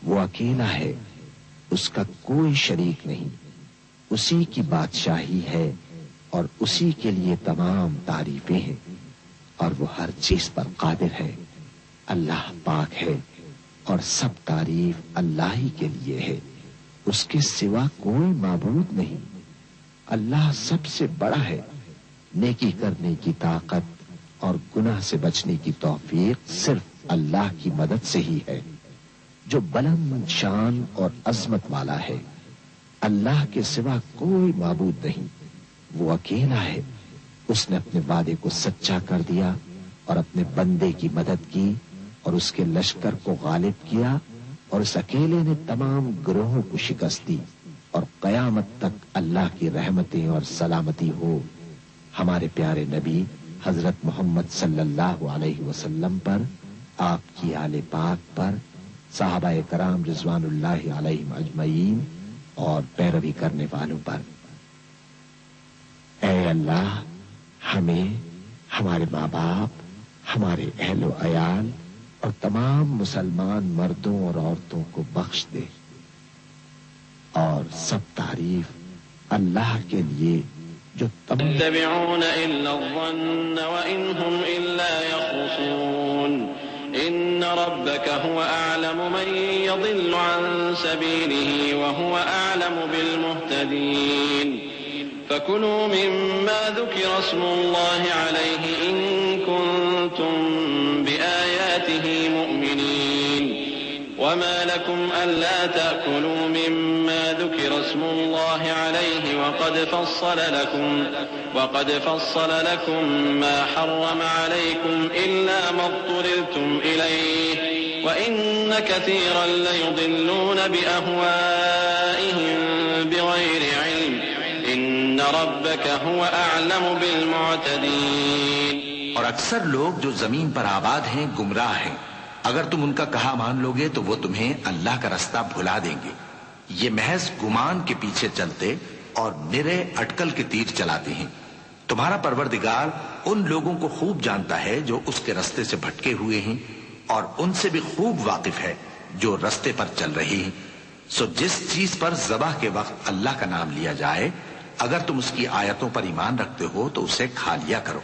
وہ اکیلا ہے، اس کا کوئی شریک نہیں، اسی کی بادشاہی ہے اور اسی کے لیے تمام تعریفیں ہیں، اور وہ ہر چیز پر قادر ہے۔ اللہ پاک ہے اور سب تعریف اللہ ہی کے لیے ہے، اس کے سوا کوئی معبود نہیں۔ اللہ سب سے بڑا ہے، نیکی کرنے کی طاقت اور گناہ سے بچنے کی توفیق صرف اللہ کی مدد سے ہی ہے، جو بلند شان اور عظمت والا ہے۔ اللہ کے سوا کوئی معبود نہیں، وہ اکیلا ہے۔ اس نے اپنے وعدے کو سچا کر دیا اور اپنے بندے کی مدد کی اور اس کے لشکر کو غالب کیا، اور اس اکیلے نے تمام گروہوں کو شکست دی، اور قیامت تک اللہ کی رحمتیں اور سلامتی ہو ہمارے پیارے نبی حضرت محمد صلی اللہ علیہ وسلم پر، آپ کی آل پاک پر، صحابہ کرام رضوان اللہ علیہم اجمعین اور پیروی کرنے والوں پر۔ اے اللہ، ہمیں، ہمارے ماں باپ، ہمارے اہل و عیال اور تمام مسلمان مردوں اور عورتوں کو بخش دے، اور سب تعریف اللہ کے لیے جو يتبعون إلا الظن وإن هم إلا يخرصون إن ربك هو أعلم من يضل عن سبيله وهو أعلم بالمهتدين فكلوا مما ذكر اسم الله عليه إن كنتم بآياته مؤمنين وما لكم ألا تأكلوا مما ذكر اسم الله عليه وقد فصل لكم ما حرم عليكم إلا ما اضطررتم إليه وإن كثيرا ليضلون بأهوائهم بغير علم إن ربك هو أعلم بالمعتدين۔ اور اکثر لوگ جو زمین پر آباد ہیں گمراہ ہیں، اگر تم ان کا کہا مان لو گے تو وہ تمہیں اللہ کا رستہ بھلا دیں گے۔ یہ محض گمان کے پیچھے چلتے اور نرے اٹکل کے تیر چلاتے ہیں۔ تمہارا پروردگار ان لوگوں کو خوب جانتا ہے جو اس کے رستے سے بھٹکے ہوئے ہیں، اور ان سے بھی خوب واقف ہے جو رستے پر چل رہے ہیں۔ سو جس چیز پر ذبح کے وقت اللہ کا نام لیا جائے، اگر تم اس کی آیتوں پر ایمان رکھتے ہو تو اسے کھا لیا کرو۔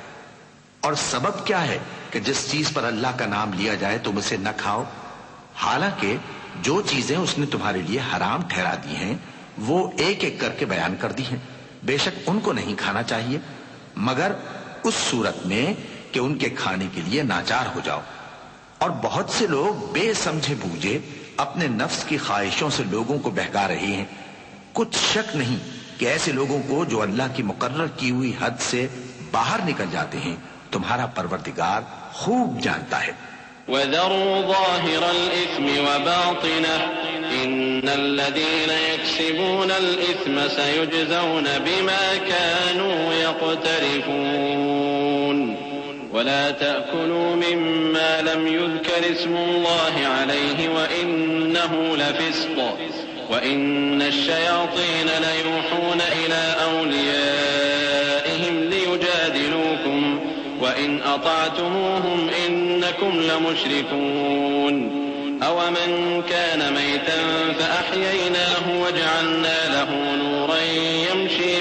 اور سبب کیا ہے کہ جس چیز پر اللہ کا نام لیا جائے تم اسے نہ کھاؤ، حالانکہ جو چیزیں اس نے تمہارے لیے حرام ٹھہرا دی ہیں وہ ایک ایک کر کے بیان کر دی ہیں۔ بے شک ان کو نہیں کھانا چاہیے مگر اس صورت میں کہ ان کے کھانے کے لیے ناچار ہو جاؤ۔ اور بہت سے لوگ بے سمجھے بوجھے اپنے نفس کی خواہشوں سے لوگوں کو بہکا رہے ہیں۔ کچھ شک نہیں کہ ایسے لوگوں کو جو اللہ کی مقرر کی ہوئی حد سے باہر نکل جاتے ہیں تمہارا پروردگار خوب جانتا ہے۔ وَذَرُوا ظَاهِرَ الْإِثْمِ وَبَاطِنَهُ إِنَّ الَّذِينَ يَكْسِبُونَ الْإِثْمَ سَيُجْزَوْنَ بِمَا كَانُوا يَقْتَرِفُونَ وَلَا تَأْكُلُوا مِمَّا لَمْ يُذْكَرِ اسْمُ اللَّهِ عَلَيْهِ وَإِنَّهُ لَفِسْقٌ وَإِنَّ الشَّيَاطِينَ لَيُوحُونَ إِلَىٰ أَوْلِيَائِهِمْ لِيُجَادِلُوكُمْ وَإِنْ أَطَعْتُمُوهُمْ إِنَّكُمْ لَمُشْرِكُونَ أَوَمَنْ كَانَ مَيْتًا فَأَحْيَيْنَاهُ وَجَعَلْنَا لَهُ نُورًا يَمْشِي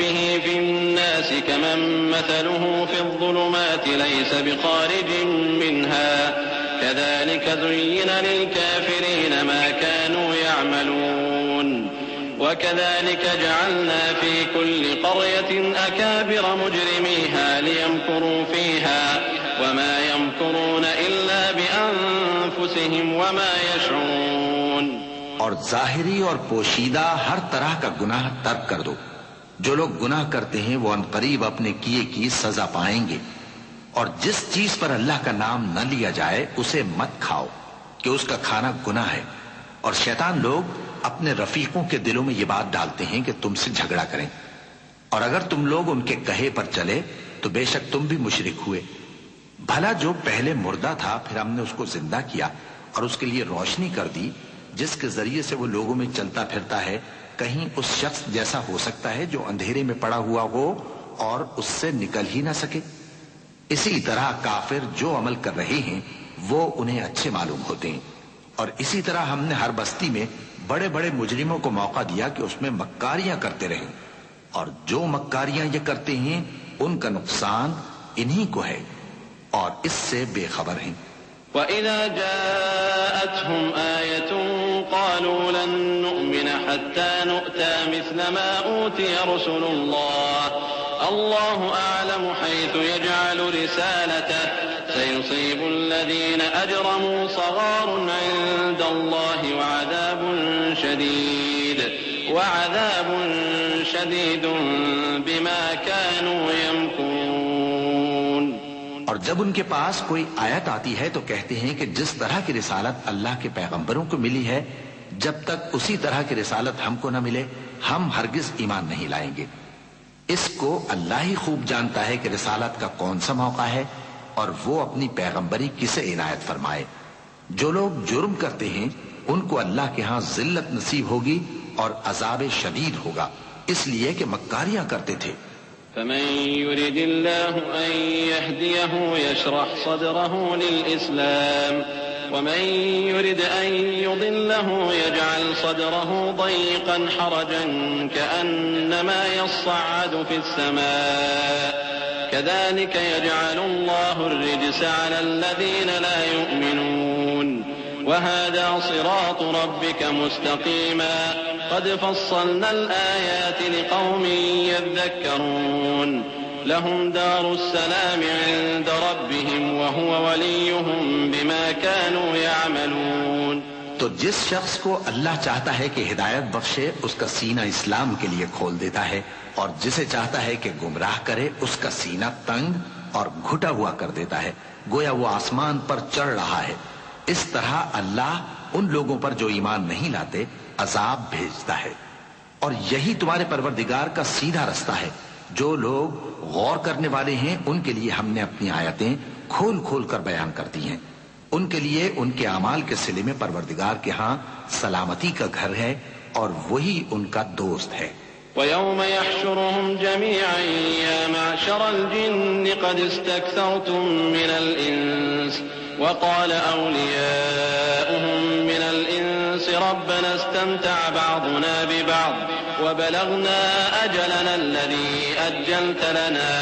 بِهِ فِي النَّاسِ كَمَنْ مَثَلُهُ فِي الظُّلُمَاتِ لَيْسَ بِخَارِجٍ مِنْهَا كَذَلِكَ زُيِّنَ لِلْكَافِرِينَ مَا كَانُوا يَعْمَلُونَ وَكَذَلِكَ جَعَلْنَا فِي كُلِّ قَرْيَةٍ أَكَابِرَ مُجْرِمِيهَا لِيَمْكُرُوا فِيهَا وَمَا يَمْكُرُونَ إِلَّا بِأَنفُسِهِمْ وَمَا يَشْعُرُونَ۔ اور ظاہری اور پوشیدہ ہر طرح کا گناہ ترک کر دو۔ جو لوگ گناہ کرتے ہیں وہ عنقریب اپنے کیے کی سزا پائیں گے۔ اور جس چیز پر اللہ کا نام نہ لیا جائے اسے مت کھاؤ کہ اس کا کھانا گناہ ہے۔ اور شیطان لوگ اپنے رفیقوں کے دلوں میں یہ بات ڈالتے ہیں کہ تم سے جھگڑا کریں، اور اگر تم لوگ ان کے کہے پر چلے تو بے شک تم بھی مشرک ہوئے۔ بھلا جو پہلے مردہ تھا پھر ہم نے اس کو زندہ کیا اور اس کے لیے روشنی کر دی جس کے ذریعے سے وہ لوگوں میں چلتا پھرتا ہے، کہیں اس شخص جیسا ہو سکتا ہے جو اندھیرے میں پڑا ہوا ہو اور اس سے نکل ہی نہ سکے؟ اسی طرح کافر جو عمل کر رہے ہیں وہ انہیں اچھے معلوم ہوتے ہیں، اور اسی طرح ہم نے ہر بستی میں بڑے بڑے مجرموں کو موقع دیا کہ اس میں مکاریاں کرتے رہیں، اور جو مکاریاں یہ کرتے ہیں ان کا نقصان انہی کو ہے اور اس سے بے خبر ہیں۔ وَإِذَا جَاءَتْهُمْ آيَةٌ قَالُوا لَن نُّؤْمِنَ حَتَّى نُؤْتَىٰ مِثْلَ مَا أُوتِيَ رُسُلُ اللَّهُ أَعْلَمُ حَيْثُ يَجْعَلُ رِسَالَتَهُ سَيُصِيبُ الَّذِينَ أَجْرَمُوا صَغَارٌ عِندَ اللَّهِ وَعَذَابٌ شَدِيدٌ بِمَا كَانُوا يَمْكُرُونَ۔ اور جب ان کے پاس کوئی آیت آتی ہے تو کہتے ہیں کہ جس طرح کی رسالت اللہ کے پیغمبروں کو ملی ہے، جب تک اسی طرح کی رسالت ہم کو نہ ملے ہم ہرگز ایمان نہیں لائیں گے۔ اس کو اللہ ہی خوب جانتا ہے کہ رسالت کا کون سا موقع ہے اور وہ اپنی پیغمبری کسے عنایت فرمائے۔ جو لوگ جرم کرتے ہیں ان کو اللہ کے ہاں ذلت نصیب ہوگی اور عذاب شدید ہوگا، اس لیے کہ مکاریاں کرتے تھے۔ فمن يرد الله أن يهديه يشرح صدره للإسلام ومن يرد أن يضله يجعل صدره ضيقا حرجا كأنما يصعد في السماء كذلك يجعل الله الرجس على الذين لا يؤمنون وهذا صراط ربك مستقيما قد فصلنا الآيات لقوم يذكرون لهم دار السلام عند ربهم وهو وليهم بما كانوا يعملون۔ تو جس شخص کو اللہ چاہتا ہے کہ ہدایت بخشے اس کا سینہ اسلام کے لیے کھول دیتا ہے، اور جسے چاہتا ہے کہ گمراہ کرے اس کا سینہ تنگ اور گھٹا ہوا کر دیتا ہے، گویا وہ آسمان پر چڑھ رہا ہے۔ اس طرح اللہ ان لوگوں پر جو ایمان نہیں لاتے عذاب بھیجتا ہے، اور یہی تمہارے پروردگار کا سیدھا رستہ ہے۔ جو لوگ غور کرنے والے ہیں ان کے لیے ہم نے اپنی آیتیں کھول کھول کر بیان کر دی ہیں، ان کے لیے ان کے اعمال کے صلے میں پروردگار کے ہاں سلامتی کا گھر ہے اور وہی ان کا دوست ہے۔ وَيَوْمَ يَحْشُرُهُمْ جَمِيعًا يَا مَعْشَرَ الْجِنِّ قَدِ اسْتَكْثَرْتُم مِّنَ الْإِنسِ وقال أولياؤهم من الإنس ربنا استمتع بعضنا ببعض وبلغنا أجلنا الذي أجلت لنا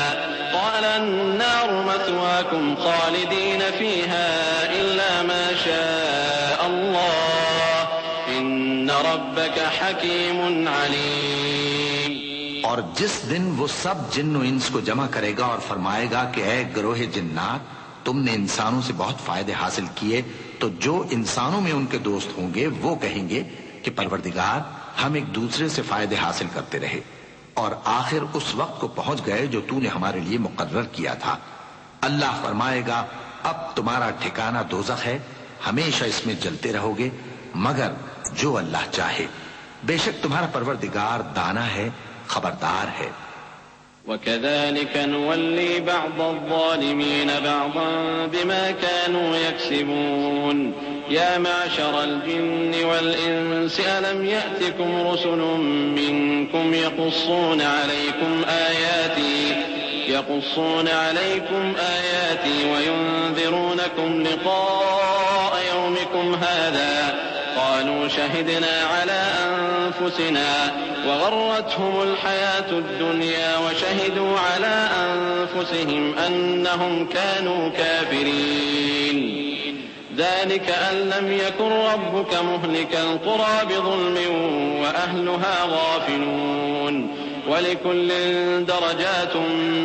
قال النار مثواكم خالدين فيها إلا ما شاء الله إن ربك حكيم عليم۔ اور جس دن وہ سب جن و انس کو جمع کرے گا اور فرمائے گا کہ اے گروہ جنات، تم نے انسانوں سے بہت فائدے حاصل کیے، تو جو انسانوں میں ان کے دوست ہوں گے وہ کہیں گے کہ پروردگار ہم ایک دوسرے سے فائدے حاصل کرتے رہے اور آخر اس وقت کو پہنچ گئے جو تو نے ہمارے لیے مقرر کیا تھا۔ اللہ فرمائے گا اب تمہارا ٹھکانہ دوزخ ہے، ہمیشہ اس میں جلتے رہو گے مگر جو اللہ چاہے، بے شک تمہارا پروردگار دانا ہے، خبردار ہے۔ وَكَذَلِكَ نُوَلِّي بَعْضَ الظَّالِمِينَ بَعْضًا بِمَا كَانُوا يَكْسِبُونَ يَا مَعْشَرَ الْجِنِّ وَالْإِنسِ أَلَمْ يَأْتِكُمْ رُسُلٌ مِّنكُمْ يقصون عليكم آياتي وينذرونكم لقاء يومكم هذا قالوا شهدنا على أنفسنا وغرتهم الحياة الدنيا وشهدوا على أنفسهم أنهم كانوا كافرين ذلك أن لم يكن ربك مهلك القرى بظلم وأهلها غافلون وَلِكُلٍّ دَرَجَاتٌ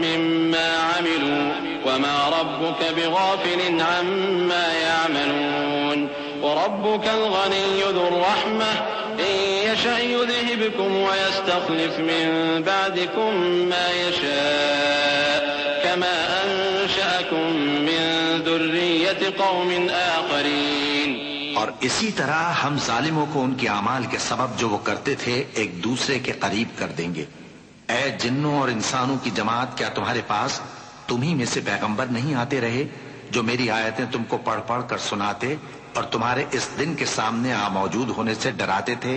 مِّمَّا عَمِلُوا وَمَا رَبُّكَ بِغَافِلٍ عَمَّا يَعْمَلُونَ وَرَبُّكَ الْغَنِيُّ ذُو الرَّحْمَةِ إِن يَشَأْ يُذْهِبْكُمْ وَيَسْتَخْلِفْ مِن بَعْدِكُم مَّا يَشَاءُ كَمَا أَنشَأَكُم مِّن ذُرِّيَّةِ قَوْمٍ آخَرِينَ۔ اور اسی طرح ہم ظالموں کو ان کے اعمال کے سبب جو وہ کرتے تھے ایک دوسرے کے قریب کر دیں گے۔ اے جنوں اور انسانوں کی جماعت، کیا تمہارے پاس تمہیں میں سے پیغمبر نہیں آتے رہے جو میری آیتیں تم کو پڑھ پڑھ کر سناتے اور تمہارے اس دن کے سامنے موجود ہونے سے ڈراتے تھے؟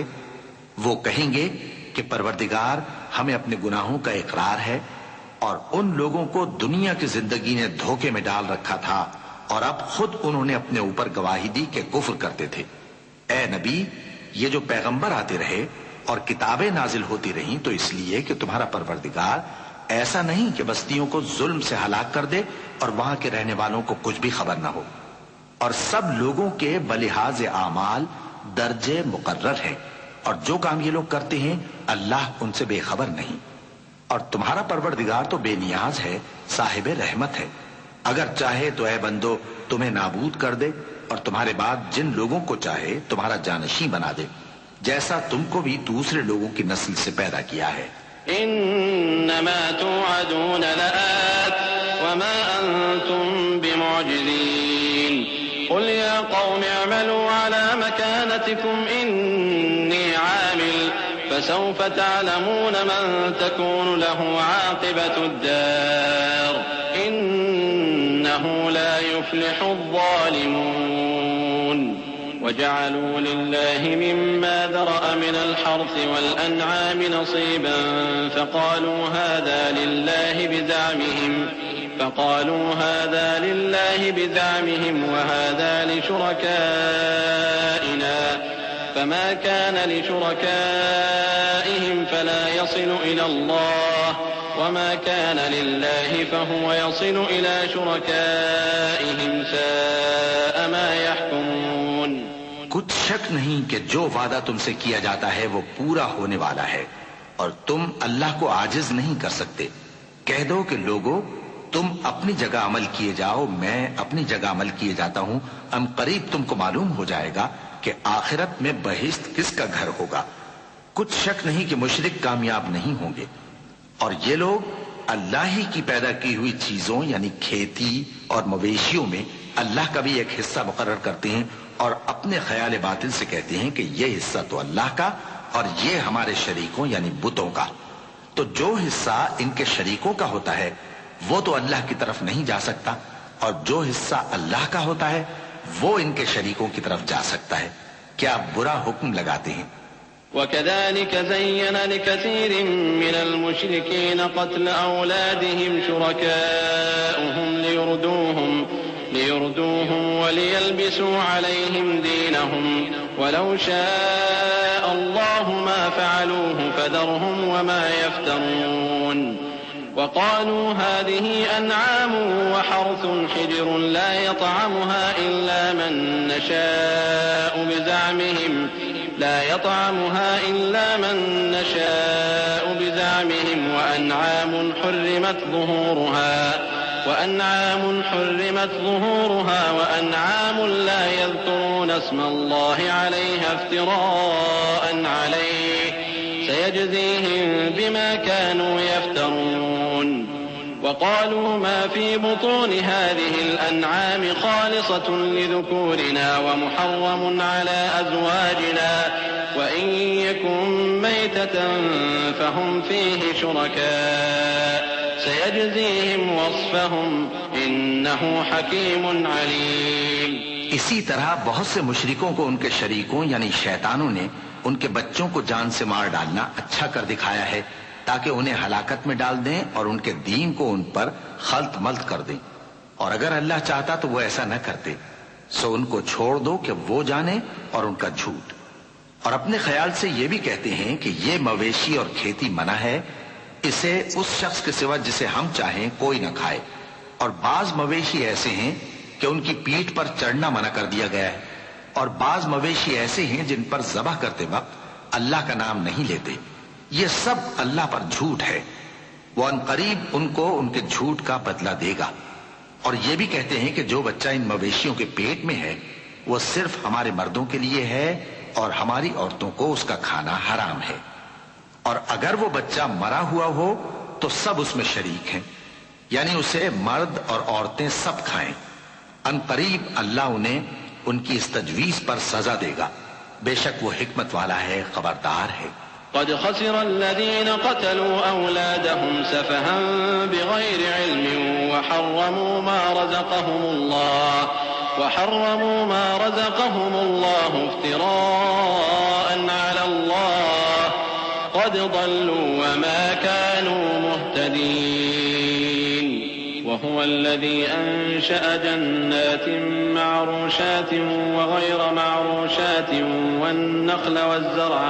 وہ کہیں گے کہ پروردگار ہمیں اپنے گناہوں کا اقرار ہے اور ان لوگوں کو دنیا کی زندگی نے دھوکے میں ڈال رکھا تھا اور اب خود انہوں نے اپنے اوپر گواہی دی کہ کفر کرتے تھے۔ اے نبی، یہ جو پیغمبر آتے رہے اور کتابیں نازل ہوتی رہیں تو اس لیے کہ تمہارا پروردگار ایسا نہیں کہ بستیوں کو ظلم سے ہلاک کر دے اور وہاں کے رہنے والوں کو کچھ بھی خبر نہ ہو، اور سب لوگوں کے بلحاظ اعمال درجے مقرر ہیں، اور جو کام یہ لوگ کرتے ہیں اللہ ان سے بے خبر نہیں، اور تمہارا پروردگار تو بے نیاز ہے، صاحب رحمت ہے۔ اگر چاہے تو اے بندو تمہیں نابود کر دے اور تمہارے بعد جن لوگوں کو چاہے تمہارا جانشین بنا دے، جیسا تم کو بھی دوسرے لوگوں کی نسل سے پیدا کیا ہے۔ انما توعدون لآت وما انتم بمعجزين قل يا قوم اعملوا على مكانتكم اني عامل فسوف تعلمون من تكون له عاقبة الدار انه لا يفلح الظالمون وجعلوا لله مما ذرأ من الحرث والأنعام نصيبا فقالوا هذا لله بزعمهم وهذا لشركائنا فما كان لشركائهم فلا يصل إلى الله وما كان لله فهو يصل إلى شركائهم ساء ما يحكمون۔ کچھ شک نہیں کہ جو وعدہ تم سے کیا جاتا ہے وہ پورا ہونے والا ہے اور تم اللہ کو عاجز نہیں کر سکتے۔ کہہ دو کہ لوگو تم اپنی جگہ عمل کیے جاؤ، میں اپنی جگہ عمل کیے جاتا ہوں، ان قریب تم کو معلوم ہو جائے گا کہ آخرت میں بہشت کس کا گھر ہوگا۔ کچھ شک نہیں کہ مشرک کامیاب نہیں ہوں گے، اور یہ لوگ اللہ ہی کی پیدا کی ہوئی چیزوں یعنی کھیتی اور مویشیوں میں اللہ کا بھی ایک حصہ مقرر کرتے ہیں اور اپنے خیال باطل سے کہتے ہیں کہ یہ حصہ تو اللہ کا اور یہ ہمارے شریکوں یعنی بتوں کا۔ تو جو حصہ ان کے شریکوں کا ہوتا ہے وہ تو اللہ کی طرف نہیں جا سکتا، اور جو حصہ اللہ کا ہوتا ہے وہ ان کے شریکوں کی طرف جا سکتا ہے۔ کیا برا حکم لگاتے ہیں؟ وكذلك زين لكثير من المشركين قتل أولادهم شركاؤهم ليردوهم وليلبسوا عليهم دينهم ولو شاء الله ما فعلوه فذرهم وما يفترون وقالوا هذه أنعام وحرث حجر لا يطعمها إلا من نشاء بزعمهم وأنعام حرمت ظهورها وأنعام لا يذكرون اسم الله عليها افتراء عليه سيجزيهم بما كانوا يفترون وقالوا ما في بطون هذه الأنعام خالصة لذكورنا ومحرم على أزواجنا وإن يكن ميتة فهم فيه شركاء سيجزيهم وصفهم إنه حكيم عليم۔ اسی طرح بہت سے مشرکوں کو ان کے شریکوں یعنی شیطانوں نے ان کے بچوں کو جان سے مار ڈالنا اچھا کر دکھایا ہے تاکہ انہیں ہلاکت میں ڈال دیں اور ان کے دین کو ان پر خلط ملط کر دیں، اور اگر اللہ چاہتا تو وہ ایسا نہ کرتے۔ سو ان کو چھوڑ دو کہ وہ جانے اور ان کا جھوٹ، اور اپنے خیال سے یہ بھی کہتے ہیں کہ یہ مویشی اور کھیتی منع ہے، اسے اس شخص کے سوا جسے ہم چاہیں کوئی نہ کھائے، اور بعض مویشی ایسے ہیں کہ ان کی پیٹھ پر چڑھنا منع کر دیا گیا ہے، اور بعض مویشی ایسے ہیں جن پر ذبح کرتے وقت اللہ کا نام نہیں لیتے۔ یہ سب اللہ پر جھوٹ ہے، وہ ان قریب ان کو ان کے جھوٹ کا بدلہ دے گا۔ اور یہ بھی کہتے ہیں کہ جو بچہ ان مویشیوں کے پیٹ میں ہے وہ صرف ہمارے مردوں کے لیے ہے اور ہماری عورتوں کو اس کا کھانا حرام ہے، اور اگر وہ بچہ مرا ہوا ہو تو سب اس میں شریک ہیں، یعنی اسے مرد اور عورتیں سب کھائیں۔ ان قریب اللہ انہیں ان کی اس تجویز پر سزا دے گا، بے شک وہ حکمت والا ہے، خبردار ہے۔ قد خسر الذين قتلوا أولادهم سفها بغير علم وحرموا ما رزقهم الله افتراء على الله قد ضلوا وما كانوا مهتدين۔ وهو الذي أنشأ جنات معروشات وغير معروشات والنخل والزرع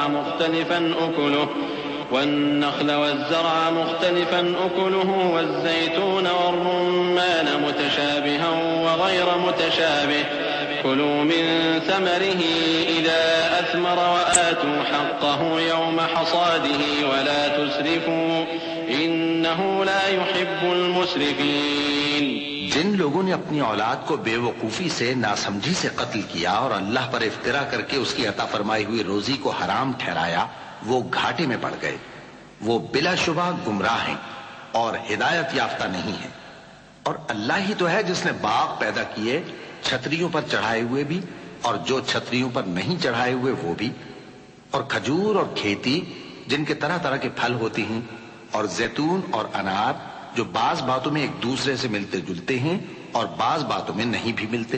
مختلفا أكله والزيتون والرمان متشابها وغير متشابه كلوا من ثمره إذا أثمر وآتوا حقه يوم حصاده ولا تسرفوا إنه لا يحب المسرفين. جن لوگوں نے اپنی اولاد کو بے وقوفی سے ناسمجھی سے قتل کیا اور اللہ پر افترا کر کے اس کی عطا فرمائی ہوئی روزی کو حرام ٹھہرایا وہ گھاٹے میں پڑ گئے. وہ بلا شبہ گمراہ ہیں اور ہدایت یافتہ نہیں ہیں. اور اللہ ہی تو ہے جس نے باغ پیدا کیے چھتریوں پر چڑھائے ہوئے بھی اور جو چھتریوں پر نہیں چڑھائے ہوئے وہ بھی, اور کھجور اور کھیتی جن کے طرح طرح کے پھل ہوتے ہیں, اور زیتون اور انار جو بعض باتوں میں ایک دوسرے سے ملتے جلتے ہیں اور بعض باتوں میں نہیں بھی ملتے.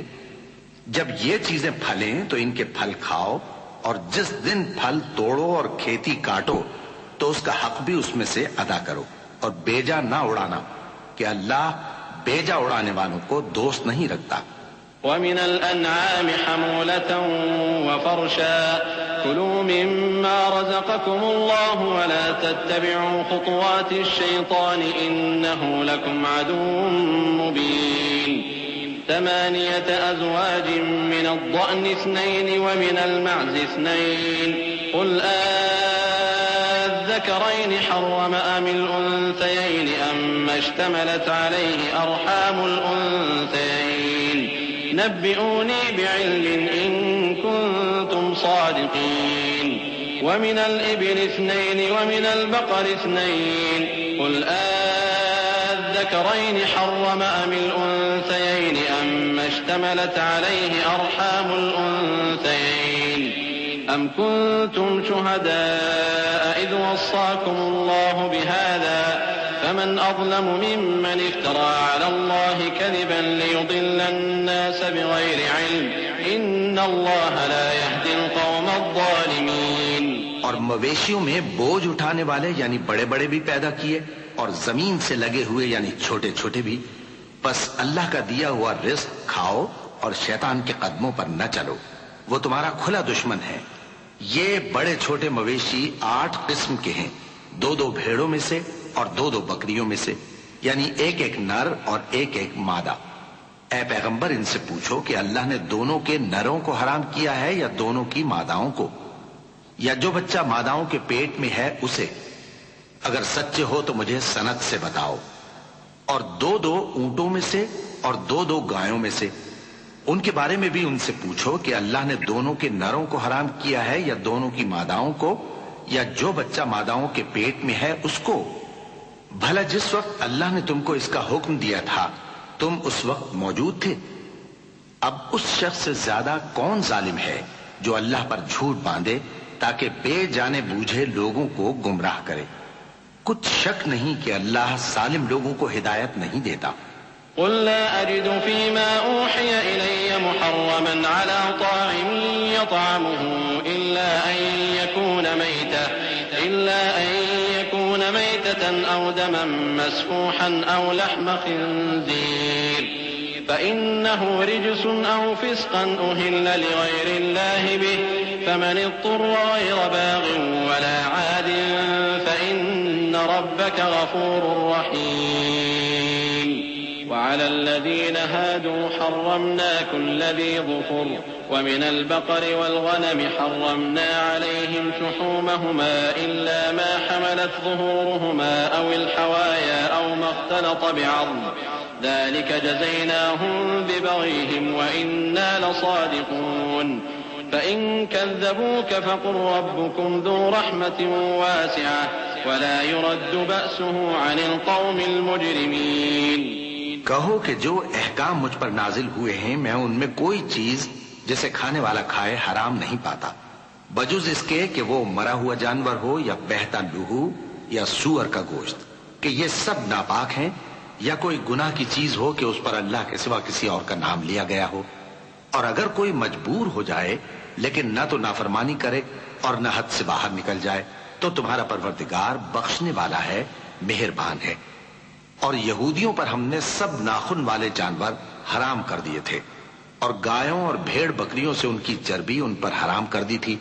جب یہ چیزیں پھلیں تو ان کے پھل کھاؤ, اور جس دن پھل توڑو اور کھیتی کاٹو تو اس کا حق بھی اس میں سے ادا کرو, اور بیجا نہ اڑانا کہ اللہ بیجا اڑانے والوں کو دوست نہیں رکھتا. ومن الأنعام حمولة وفرشا كلوا مما رزقكم الله ولا تتبعوا خطوات الشيطان إنه لكم عدو مبين. 8 أزواج من الضأن 2 ومن المعز 2 قل الذكرين حرم أم الأنثيين أما اشتملت عليه أرحام الأنثيين نبئوني بعلم إن كنتم صادقين. ومن الإبل 2 ومن البقر 2 قل الذكرين حرم أم الأنثيين أما اشتملت عليه أرحام الأنثيين أم كنتم شهداء إذ وصاكم الله بهذا فمن أظلم ممن افترى على الله كذبا ليضل الناس بغير علم إن الله لا يهدي القوم الظالمين. اور مویشیوں میں بوجھ اٹھانے والے یعنی بڑے بڑے بھی پیدا کیے اور زمین سے لگے ہوئے یعنی چھوٹے چھوٹے بھی. بس اللہ کا دیا ہوا رزق کھاؤ اور شیطان کے قدموں پر نہ چلو, وہ تمہارا کھلا دشمن ہے. یہ بڑے چھوٹے مویشی 8 قسم کے ہیں, 2 بھیڑوں میں سے اور 2 بکریوں میں سے, یعنی ایک نر اور ایک مادہ. اے پیغمبر ان سے پوچھو کہ اللہ نے دونوں کے نروں کو حرام کیا ہے یا دونوں کی ماداؤں کو, یا جو بچہ ماداؤں کے پیٹ میں ہے اسے؟ اگر سچے ہو تو مجھے سند سے بتاؤ. اور 2 اونٹوں میں سے اور 2 گایوں میں سے, ان کے بارے میں بھی ان سے پوچھو کہ اللہ نے دونوں کے نروں کو حرام کیا ہے یا دونوں کی ماداؤں کو, یا جو بچہ ماداؤں کے پیٹ میں ہے اس کو. بھلا جس وقت اللہ نے تم کو اس کا حکم دیا تھا تم اس وقت موجود تھے؟ اب اس شخص سے زیادہ کون ظالم ہے جو اللہ پر جھوٹ باندھے تاکہ بے جانے بوجھے لوگوں کو گمراہ کرے. کچھ شک نہیں کہ اللہ ظالم لوگوں کو ہدایت نہیں دیتا. قل لا أجد فيما أوحي إلي محرما على طاعم يطعمه إلا أن يكون ميتة أو دما مسفوحا أو لحم خنزير فإنه رجس أو فسقا أهل لغير الله به فمن اضطر غير باغ ولا عاد فإن ربك غفور رحيم. وعلى الذين هادوا حرمنا كل ذي ظفر ومن البقر والغنم حرمنا عليهم شحومهما إلا ما حملت ظهورهما أو الحوايا أو ما اختلط بعظم ذلك جزيناهم ببغيهم وإنا لصادقون. فإن كذبوك فقل ربكم ذو رحمة واسعة ولا يرد بأسه عن القوم المجرمين. کہو کہ جو احکام مجھ پر نازل ہوئے ہیں میں ان میں کوئی چیز جسے کھانے والا کھائے حرام نہیں پاتا, بجز اس کے کہ وہ مرا ہوا جانور ہو یا بہتا لہو یا سور کا گوشت, کہ یہ سب ناپاک ہیں, یا کوئی گناہ کی چیز ہو کہ اس پر اللہ کے سوا کسی اور کا نام لیا گیا ہو. اور اگر کوئی مجبور ہو جائے لیکن نہ تو نافرمانی کرے اور نہ حد سے باہر نکل جائے تو تمہارا پروردگار بخشنے والا ہے, مہربان ہے. اور یہودیوں پر ہم نے سب ناخن والے جانور حرام کر دیے تھے، اور گایوں اور بھیڑ بکریوں سے ان کی چربی ان پر حرام کر دی تھی،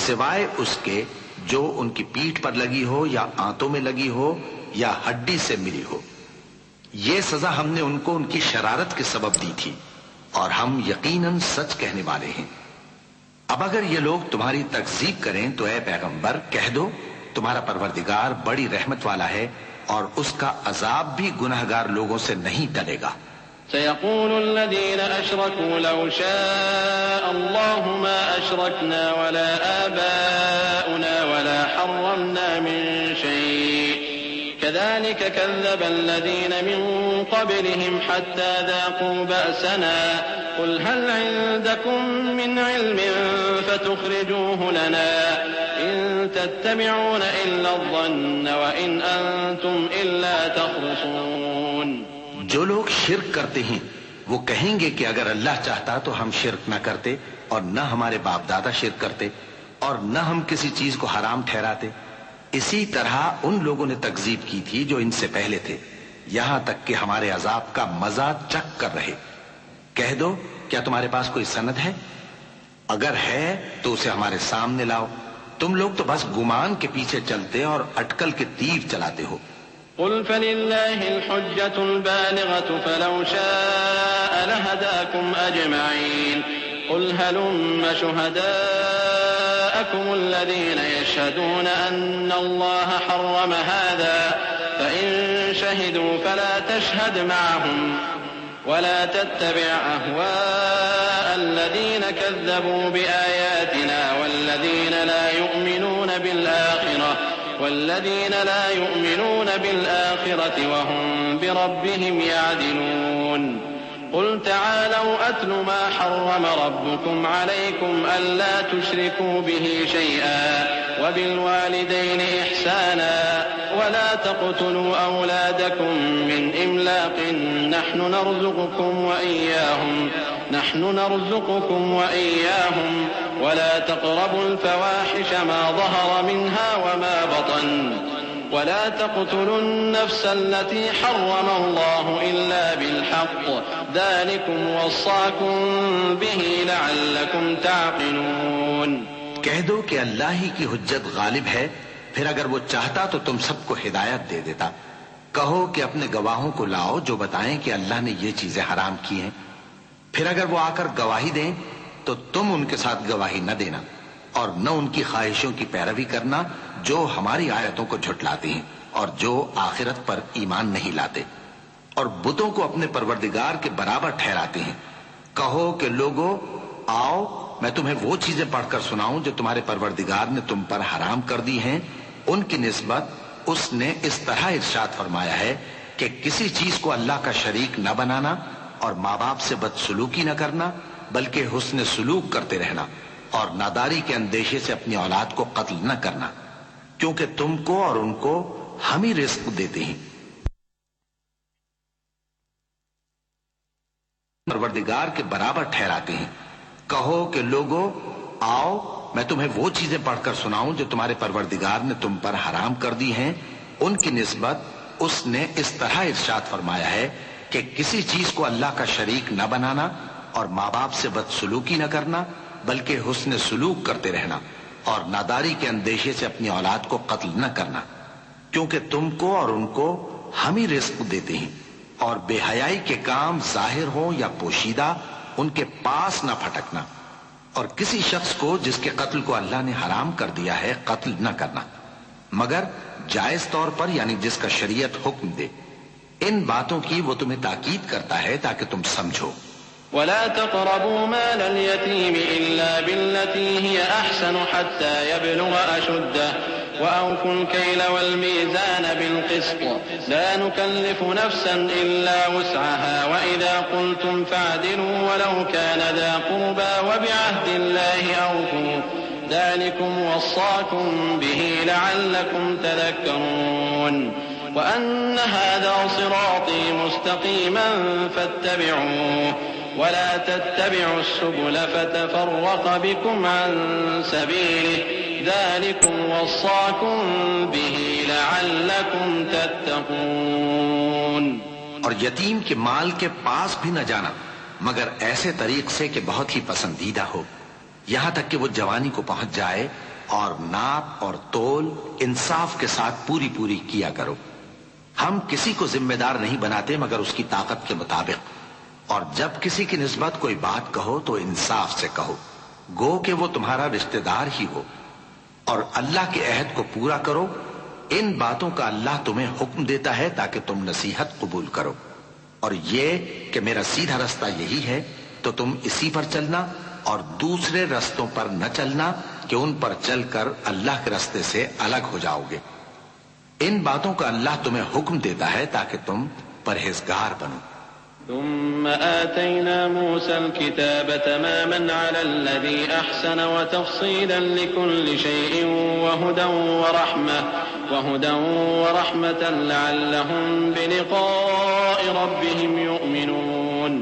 سوائے اس کے جو ان کی پیٹھ پر لگی ہو یا آنتوں میں لگی ہو یا ہڈی سے ملی ہو۔ یہ سزا ہم نے ان کو ان کی شرارت کے سبب دی تھی، اور ہم یقیناً سچ کہنے والے ہیں۔ اب اگر یہ لوگ تمہاری تکذیب کریں تو اے پیغمبر کہہ دو تمہارا پروردگار بڑی رحمت والا ہے، اور اس کا عذاب بھی گنہگار لوگوں سے نہیں ٹلے گا۔ سيقول الذين أشركوا لو شاء الله ما أشركنا ولا آباؤنا ولا حرمنا من شيء كذلك كذب الذين من قبلهم حتى ذاقوا بأسنا قل هل عندكم من علم فتخرجوه لنا إن تتبعون إلا الظن وإن أنتم إلا تخرصون۔ جو لوگ شرک کرتے ہیں وہ کہیں گے کہ اگر اللہ چاہتا تو ہم شرک نہ کرتے، اور نہ ہمارے باپ دادا شرک کرتے، اور نہ ہم کسی چیز کو حرام ٹھہراتے۔ اسی طرح ان لوگوں نے تکذیب کی تھی جو ان سے پہلے تھے، یہاں تک کہ ہمارے عذاب کا مزہ چکھ کر رہے۔ کہہ دو کیا تمہارے پاس کوئی سند ہے؟ اگر ہے تو اسے ہمارے سامنے لاؤ، تم لوگ تو بس گمان کے پیچھے چلتے اور اٹکل کے تیر چلاتے ہو۔ قل فلله الحجة البالغة فلو شاء لهداكم أجمعين قل هلم شهداءكم الذين يشهدون أن الله حرم هذا فإن شهدوا فلا تشهد معهم ولا تتبع أهواء الذين كذبوا بآياتنا والذين لا يؤمنون بالآخرة وهم بربهم يعدلون قل تعالوا أتل ما حرم ربكم عليكم ألا تشركوا به شيئا وبالوالدين إحسانا ولا تقتلوا أولادكم من إملاق نحن نرزقكم وإياهم ولا تقربوا الفواحش ما ظهر منها وما بطن ولا تقتلوا النفس التي حرم الله إلا بالحق ذلكم وصاكم به لعلكم تعقلون۔ کہہ دو کہ اللہ ہی کی حجت غالب ہے، پھر اگر وہ چاہتا تو تم سب کو ہدایت دے دیتا۔ کہو کہ اپنے گواہوں کو لاؤ جو بتائیں کہ اللہ نے یہ چیزیں حرام کی ہیں، پھر اگر وہ آ کر گواہی دیں تو تم ان کے ساتھ گواہی نہ دینا، اور نہ ان کی خواہشوں کی پیروی کرنا جو ہماری آیتوں کو جھٹلاتے ہیں اور جو آخرت پر ایمان نہیں لاتے، اور بتوں کو اپنے پروردگار کے برابر ٹھہراتے ہیں۔ کہو کہ لوگو آؤ میں تمہیں وہ چیزیں پڑھ کر سناؤں جو تمہارے پروردگار نے تم پر حرام کر دی ہیں، ان کی نسبت اس نے اس طرح ارشاد فرمایا ہے کہ کسی چیز کو اللہ کا شریک نہ بنانا، اور ماں باپ سے بدسلوکی نہ کرنا بلکہ حسن سلوک کرتے رہنا، اور ناداری کے اندیشے سے اپنی اولاد کو قتل نہ کرنا، کیونکہ تم کو اور ان کو ہم ہی رزق دیتے ہیں، پروردگار کے برابر ٹھہراتے ہیں۔ کہو کہ لوگو آؤ میں تمہیں وہ چیزیں پڑھ کر سناؤں جو تمہارے پروردگار نے تم پر حرام کر دی ہیں، ان کی نسبت اس نے اس طرح ارشاد فرمایا ہے کہ کسی چیز کو اللہ کا شریک نہ بنانا، اور ماں باپ سے بدسلوکی نہ کرنا بلکہ حسن سلوک کرتے رہنا، اور ناداری کے اندیشے سے اپنی اولاد کو قتل نہ کرنا، کیونکہ تم کو اور ان کو ہم ہی رزق دیتے ہیں، اور بے حیائی کے کام ظاہر ہوں یا پوشیدہ ان کے پاس نہ پھٹکنا، اور کسی شخص کو جس کے قتل کو اللہ نے حرام کر دیا ہے قتل نہ کرنا مگر جائز طور پر، یعنی جس کا شریعت حکم دے۔ ان باتوں کی وہ تمہیں تاکید کرتا ہے تاکہ تم سمجھو۔ ولا تقربوا مال اليتيم إلا بالتي هي أحسن حتى يبلغ أشده وأوفوا الكيل والميزان بالقسط لا نكلف نفسا إلا وسعها وإذا قلتم فاعدلوا ولو كان ذا قربى وبعهد الله أوفوا ذلكم وصاكم به لعلكم تذكرون وأن هذا صراطي مستقيما فاتبعوه ولا تتبعوا السبل فتفرق بكم عن سبيله ذلكم وصاكم به لعلكم تتقون۔ اور یتیم کے مال کے پاس بھی نہ جانا مگر ایسے طریق سے کہ بہت ہی پسندیدہ ہو، یہاں تک کہ وہ جوانی کو پہنچ جائے، اور ناپ اور تول انصاف کے ساتھ پوری پوری کیا کرو۔ ہم کسی کو ذمہ دار نہیں بناتے مگر اس کی طاقت کے مطابق، اور جب کسی کی نسبت کوئی بات کہو تو انصاف سے کہو، گو کہ وہ تمہارا رشتہ دار ہی ہو، اور اللہ کے عہد کو پورا کرو۔ ان باتوں کا اللہ تمہیں حکم دیتا ہے تاکہ تم نصیحت قبول کرو، اور یہ کہ میرا سیدھا رستہ یہی ہے تو تم اسی پر چلنا، اور دوسرے رستوں پر نہ چلنا کہ ان پر چل کر اللہ کے رستے سے الگ ہو جاؤ گے۔ ان باتوں کا اللہ تمہیں حکم دیتا ہے تاکہ تم پرہیزگار بنو۔ ثم آتينا موسى الكتاب تماما على الذي أحسن وتفصيلا لكل شيء وهدى ورحمة لعلهم بلقاء ربهم يؤمنون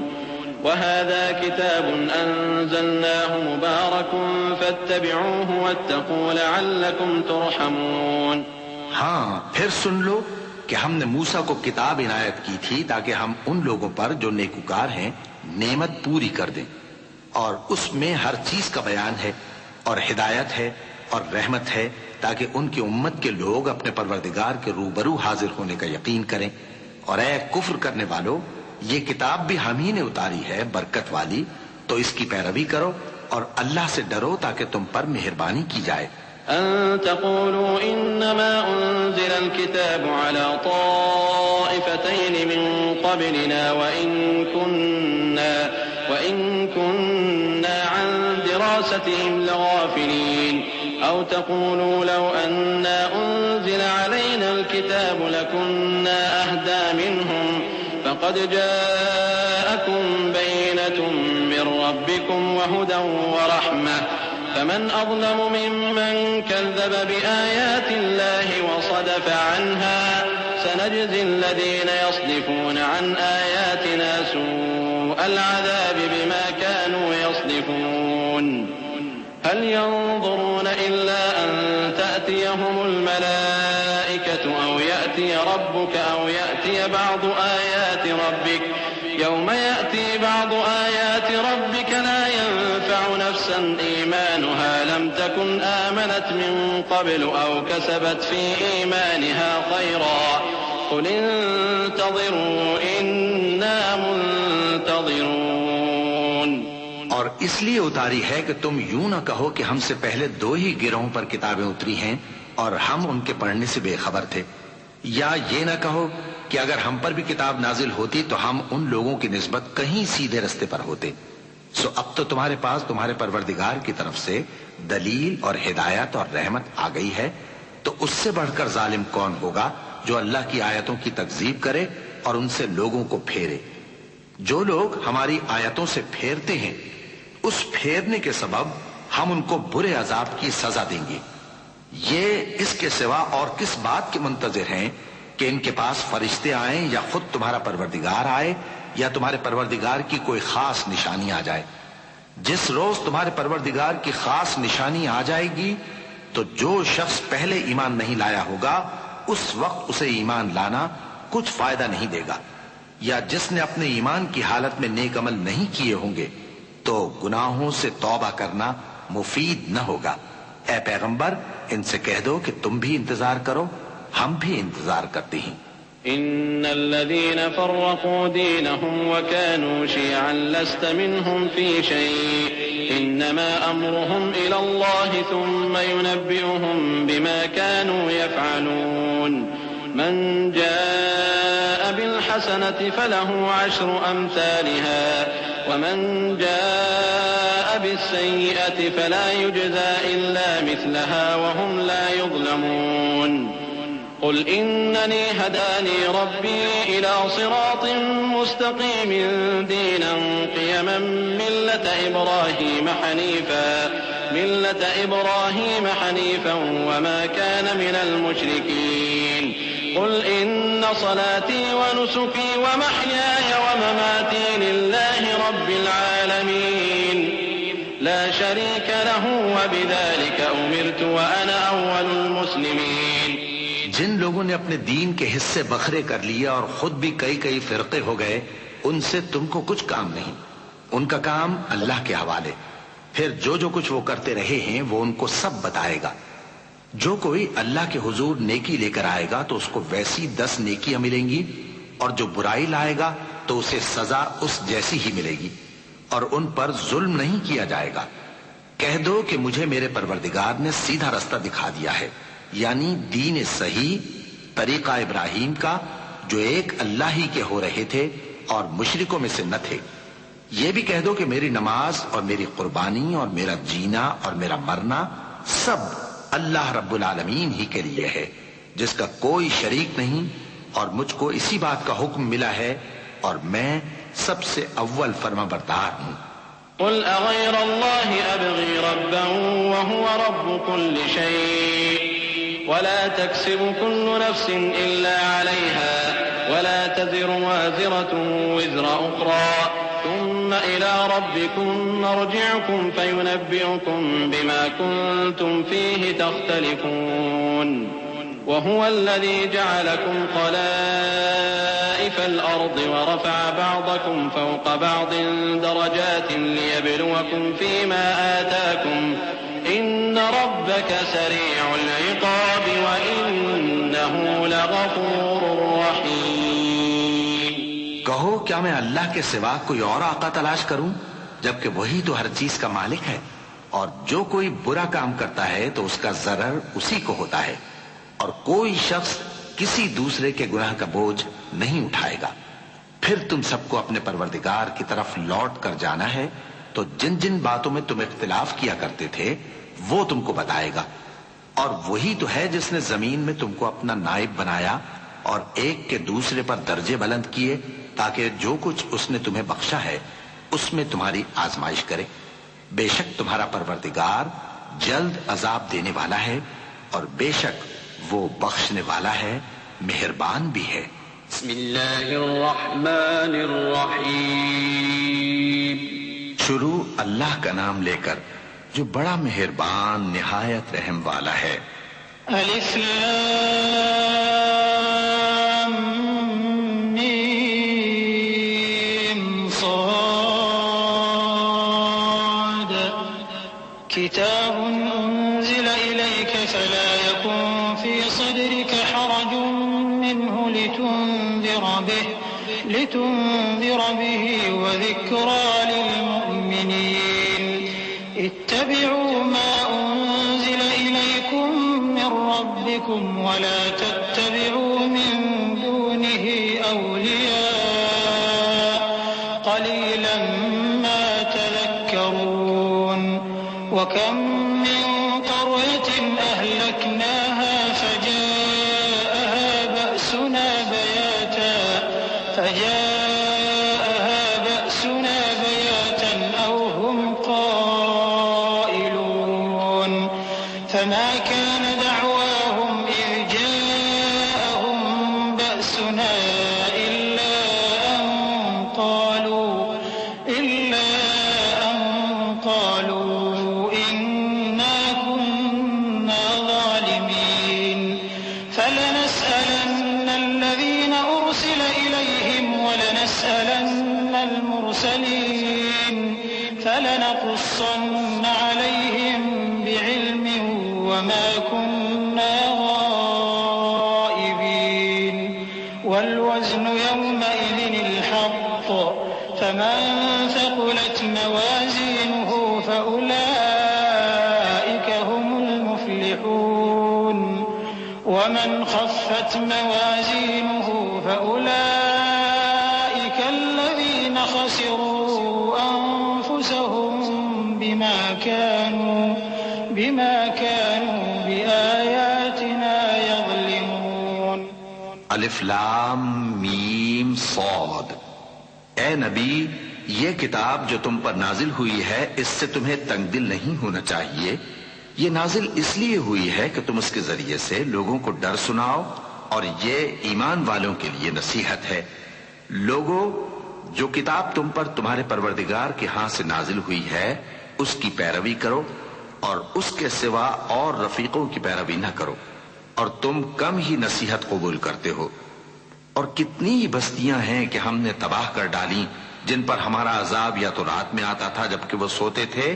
وهذا كتاب أنزلناه مبارك فاتبعوه واتقوا لعلكم ترحمون۔ ہاں پھر سن لو کہ ہم نے موسیٰ کو کتاب عنایت کی تھی تاکہ ہم ان لوگوں پر جو نیکوکار ہیں نعمت پوری کر دیں، اور اس میں ہر چیز کا بیان ہے، اور ہدایت ہے اور رحمت ہے تاکہ ان کی امت کے لوگ اپنے پروردگار کے روبرو حاضر ہونے کا یقین کریں۔ اور اے کفر کرنے والو، یہ کتاب بھی ہم ہی نے اتاری ہے برکت والی، تو اس کی پیروی کرو اور اللہ سے ڈرو تاکہ تم پر مہربانی کی جائے۔ أن تقولوا إنما أنزل الكتاب على طائفتين من قبلنا وإن كنا عن دراستهم لغافلين أو تقولوا لو أنا أنزل علينا الكتاب لكنا أهدى منهم فقد جاءكم بينة من ربكم وهدى ورحمة فمن أظلم ممن كذب بآيات الله وصدف عنها سنجزي الذين يصدفون عن آياتنا سوء العذاب بما كانوا يصدفون هل ينظرون إلا أن تأتيهم الملائكة أو يأتي ربك أو يأتي بعض آيات ربك يوم يأتي بعض آيات ربك لا ينفع نفسا إيمانها لم تكن آمنت من قبل أو كسبت في إيمانها خيرا قل انتظروا إنا منتظرون۔ اور اس لیے اتاری ہے کہ تم یوں نہ کہو کہ ہم سے پہلے دو ہی گروہوں پر کتابیں اتری ہیں اور ہم ان کے پڑھنے سے بے خبر تھے، یا یہ نہ کہو کہ اگر ہم پر بھی کتاب نازل ہوتی تو ہم ان لوگوں کی نسبت کہیں سیدھے رستے پر ہوتے۔ سو اب تو تمہارے پاس تمہارے پروردگار کی طرف سے دلیل اور ہدایت اور رحمت آ گئی ہے، تو اس سے بڑھ کر ظالم کون ہوگا جو اللہ کی آیتوں کی تکذیب کرے اور ان سے لوگوں کو پھیرے۔ جو لوگ ہماری آیتوں سے پھیرتے ہیں اس پھیرنے کے سبب ہم ان کو برے عذاب کی سزا دیں گے۔ یہ اس کے سوا اور کس بات کے منتظر ہیں کہ ان کے پاس فرشتے آئیں یا خود تمہارا پروردگار آئے یا تمہارے پروردگار کی کوئی خاص نشانی آ جائے۔ جس روز تمہارے پروردگار کی خاص نشانی آ جائے گی تو جو شخص پہلے ایمان نہیں لایا ہوگا اس وقت اسے ایمان لانا کچھ فائدہ نہیں دے گا، یا جس نے اپنے ایمان کی حالت میں نیک عمل نہیں کیے ہوں گے تو گناہوں سے توبہ کرنا مفید نہ ہوگا۔ اے پیغمبر ان سے کہہ دو کہ تم بھی انتظار کرو، ہم بھی انتظار کرتے ہیں۔ إن الذين فرقوا دينهم وكانوا شيعا لست منهم في شيء إنما أمرهم إلى الله ثم ينبئهم بما كانوا يفعلون من جاء بالحسنة فله عشر أمثالها ومن جاء بالسيئة فلا يجزى إلا مثلها وهم لا يظلمون قل إنني هداني ربي إلى صراط مستقيم دينا قيما ملة إبراهيم حنيفا وما كان من المشركين قل إن صلاتي ونسكي ومحياي ومماتي لله رب العالمين لا شريك له وبذلك أمرت وأنا أول المسلمين۔ جن لوگوں لوگوں نے اپنے دین کے حصے بکھرے کر لیے اور خود بھی کئی کئی فرقے ہو گئے، ان سے تم کو کچھ کام نہیں، ان کا کام اللہ کے حوالے۔ پھر جو کچھ وہ کرتے رہے ہیں وہ ان کو سب بتائے گا۔ جو کوئی اللہ کے حضور نیکی لے کر آئے گا تو اس کو ویسی 10 نیکیاں ملیں گی، اور جو برائی لائے گا تو اسے سزا اس جیسی ہی ملے گی، اور ان پر ظلم نہیں کیا جائے گا۔ کہہ دو کہ مجھے میرے پروردگار نے سیدھا رستہ دکھا دیا ہے، یعنی دین صحیح، طریقہ ابراہیم کا، جو ایک اللہ ہی کے ہو رہے تھے اور مشرکوں میں سے نہ تھے۔ یہ بھی کہہ دو کہ میری نماز اور میری قربانی اور میرا جینا اور میرا مرنا سب اللہ رب العالمین ہی کے لیے ہے، جس کا کوئی شریک نہیں، اور مجھ کو اسی بات کا حکم ملا ہے اور میں سب سے اول فرما بردار ہوں۔ قل اغير الله ابغي ربا وهو رب كل شيء ولا تكسب كل نفس الا عليها ولا تزر وازرة وزر اخرى ثم الى ربكم مرجعكم فينبئكم بما كنتم فيه تختلفون وهو الذي جعلكم خلائف الأرض ورفع بعضكم فوق بعض درجات ليبلوكم فيما آتاكم إن ربك سريع العقاب وإنه لغفور رحيم۔ کہو کیا میں اللہ کے سوا کوئی اور آقا تلاش کروں، جبکہ وہی تو ہر چیز کا مالک ہے، اور جو کوئی برا کام کرتا ہے تو اس کا ضرر اسی کو ہوتا ہے، اور کوئی شخص کسی دوسرے کے گناہ کا بوجھ نہیں اٹھائے گا۔ پھر تم سب کو اپنے پروردگار کی طرف لوٹ کر جانا ہے، تو جن جن باتوں میں تم اختلاف کیا کرتے تھے وہ تم کو بتائے گا، اور وہی تو ہے جس نے زمین میں تم کو اپنا نائب بنایا اور ایک کے دوسرے پر درجے بلند کیے، تاکہ جو کچھ اس نے تمہیں بخشا ہے اس میں تمہاری آزمائش کرے۔ بے شک تمہارا پروردگار جلد عذاب دینے والا ہے، اور بے شک وہ بخشنے والا ہے، مہربان بھی ہے۔ بسم اللہ الرحمن الرحیم۔ شروع اللہ کا نام لے کر جو بڑا مہربان نہایت رحم والا ہے۔ الف لام میم صاد کتاب انزل الیک فلا یکن فی صدرک حرج منه لتنذر به وذکرى للمؤمنین اتبعوا ما انزل الیکم من ربکم ولا تتبعوا من دونه اولیاء قلیلا ما تذکرون وکم من قرية أهلكناها فجاءها بأسنا بياتا أو هم قائلون فما كان دعواهم إذ جاءهم بأسنا إلا أن قالوا إنا كنا ظالمين فلنسألن الذين أرسل إليهم ولنسألن المرسلين فلنقصن عليهم بعلم وما كنا غائبين والوزن يومئذ الحق فمن ثقلت موازينه فأولئك هم المفلحون ومن خفت موازينه فأولئك الذين خسروا أنفسهم بما كانوا بآياتنا يظلمون۔ الف لام میم صاد۔ اے نبی، یہ کتاب جو تم پر نازل ہوئی ہے اس سے تمہیں تنگ دل نہیں ہونا چاہیے۔ یہ نازل اس لیے ہوئی ہے کہ تم اس کے ذریعے سے لوگوں کو ڈر سناؤ، اور یہ ایمان والوں کے لیے نصیحت ہے۔ لوگوں، جو کتاب تم پر تمہارے پروردگار کے ہاں سے نازل ہوئی ہے اس کی پیروی کرو، اور اس کے سوا اور رفیقوں کی پیروی نہ کرو، اور تم کم ہی نصیحت قبول کرتے ہو. اور کتنی ہی بستیاں ہیں کہ ہم نے تباہ کر ڈالی جن پر ہمارا عذاب یا تو رات میں آتا تھا جبکہ وہ سوتے تھے،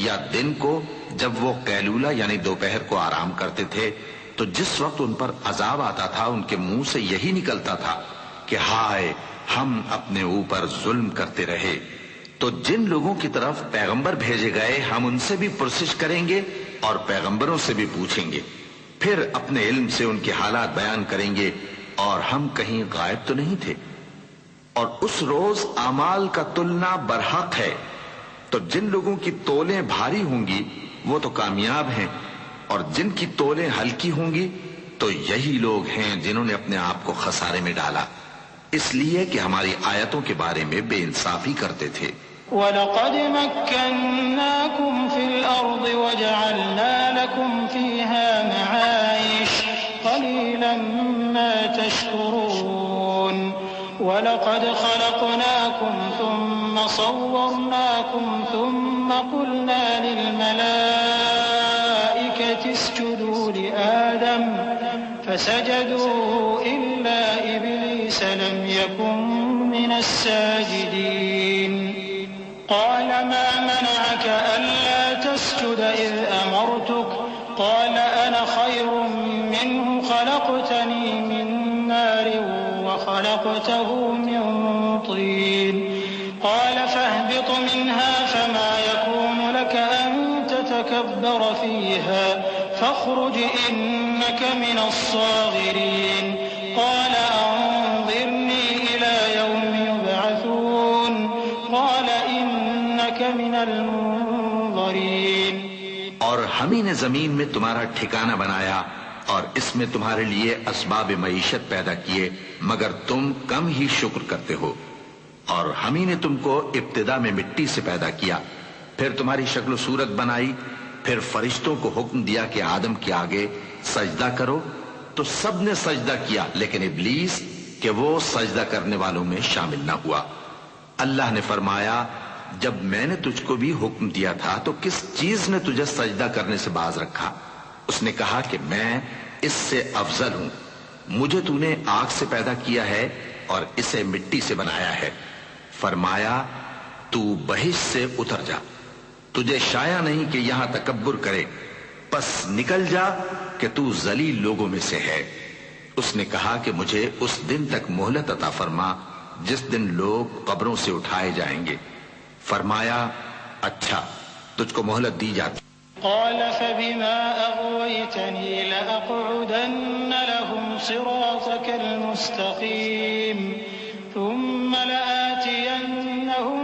یا دن کو جب وہ قیلولہ یعنی دوپہر کو آرام کرتے تھے. تو جس وقت ان پر عذاب آتا تھا ان کے منہ سے یہی نکلتا تھا کہ ہائے ہم اپنے اوپر ظلم کرتے رہے. تو جن لوگوں کی طرف پیغمبر بھیجے گئے ہم ان سے بھی پرسش کریں گے اور پیغمبروں سے بھی پوچھیں گے، پھر اپنے علم سے ان کے حالات بیان کریں گے، اور ہم کہیں غائب تو نہیں تھے. اور اس روز اعمال کا تلنا برحق ہے، تو جن لوگوں کی تولیں بھاری ہوں گی وہ تو کامیاب ہیں، اور جن کی تولیں ہلکی ہوں گی تو یہی لوگ ہیں جنہوں نے اپنے آپ کو خسارے میں ڈالا، اس لیے کہ ہماری آیتوں کے بارے میں بے انصافی کرتے تھے. وَلَقَدْ مَكَّنَّاكُمْ فِي الْأَرْضِ وَجَعَلْنَا لَكُمْ فِيهَا مَعَايِشَ قَلِيلًا مَا تَشْكُرُونَ. وَلَقَدْ خَلَقْنَاكُمْ ثُمَّ صَوَّرْنَاكُمْ ثُمَّ قُلْنَا لِلْمَلَائِكَةِ اسْجُدُوا لِآدَمَ فَسَجَدُوا إِلَّا إِبْلِيسَ لَمْ يَكُنْ مِنَ السَّاجِدِينَ. قال ما منعك ألا تسجد إذ أمرتك قال أنا خير منه خلقتني من نار وخلقته من طين. قال فاهبط منها فما يكون لك أن تتكبر فيها فاخرج إنك من الصاغرين. قال أنظرني إلى يوم يبعثون. قال من المنظرین. اور ہم ہی نے زمین میں تمہارا ٹھکانہ بنایا اور اس میں تمہارے لیے اسباب معیشت پیدا کیے مگر تم کم ہی شکر کرتے ہو. اور ہم ہی نے تم کو ابتدا میں مٹی سے پیدا کیا، پھر تمہاری شکل و صورت بنائی، پھر فرشتوں کو حکم دیا کہ آدم کے آگے سجدہ کرو، تو سب نے سجدہ کیا لیکن ابلیس کہ وہ سجدہ کرنے والوں میں شامل نہ ہوا. اللہ نے فرمایا جب میں نے تجھ کو بھی حکم دیا تھا تو کس چیز نے تجھے سجدہ کرنے سے باز رکھا؟ اس نے کہا کہ میں اس سے افضل ہوں، مجھے تو نے آگ سے پیدا کیا ہے اور اسے مٹی سے بنایا ہے. فرمایا تو بہشت سے اتر جا، تجھے شایع نہیں کہ یہاں تکبر کرے، پس نکل جا کہ تو ذلیل لوگوں میں سے ہے. اس نے کہا کہ مجھے اس دن تک مہلت عطا فرما جس دن لوگ قبروں سے اٹھائے جائیں گے. فرمایا اچھا تجھ کو مہلت دی جاتی. قال فبما أغويتني لأقعدن لهم صراطك المستقيم ثم لآتينهم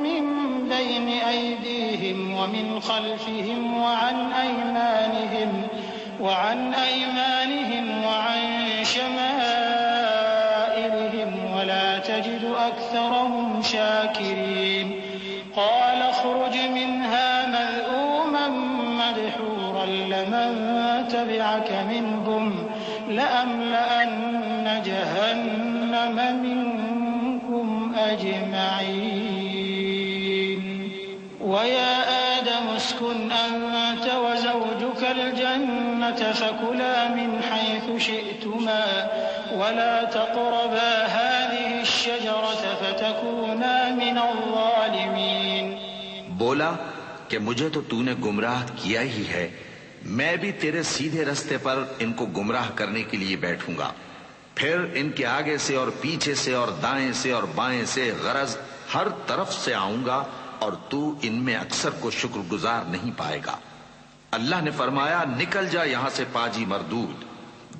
من بين أيديهم ومن خلفهم وعن أيمانهم وعن شمائلهم ولا تجد أكثرهم شاكرين. قال اخرج منها مذءوما مدحورا لمن تبعك منهم لأملأن جهنم منكم أجمعين. ويا آدم اسكن أنت وزوجك الجنة فكلا من حيث شئتما ولا تقربا هذه الشجرة فتكونا من الظالمين. بولا کہ مجھے تو نے گمراہ کیا ہی ہے، میں بھی تیرے سیدھے رستے پر ان کو گمراہ کرنے کے لیے بیٹھوں گا، پھر ان کے آگے سے اور پیچھے سے اور دائیں سے اور بائیں سے غرض ہر طرف سے آؤں گا اور تو ان میں اکثر کو شکر گزار نہیں پائے گا. اللہ نے فرمایا نکل جا یہاں سے پاجی مردود،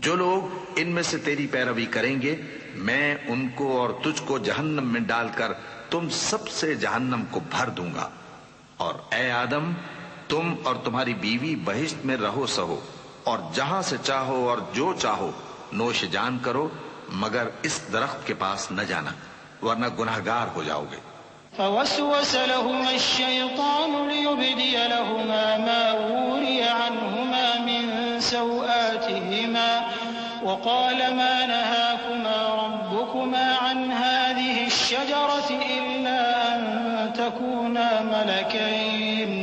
جو لوگ ان میں سے تیری پیروی کریں گے میں ان کو اور تجھ کو جہنم میں ڈال کر تم سب سے جہنم کو بھر دوں گا. اور اے آدم تم اور تمہاری بیوی بہشت میں رہو سہو اور جہاں سے چاہو اور جو چاہو نوش جان کرو مگر اس درخت کے پاس نہ جانا ورنہ گناہگار ہو جاؤ گے. فوسوس لهما الشيطان ليبدي لهما ما وري عنهما من سوآتهما وقال ما نهاكما ربكما عن هذه الشجرة إلا أن تكونا ملكين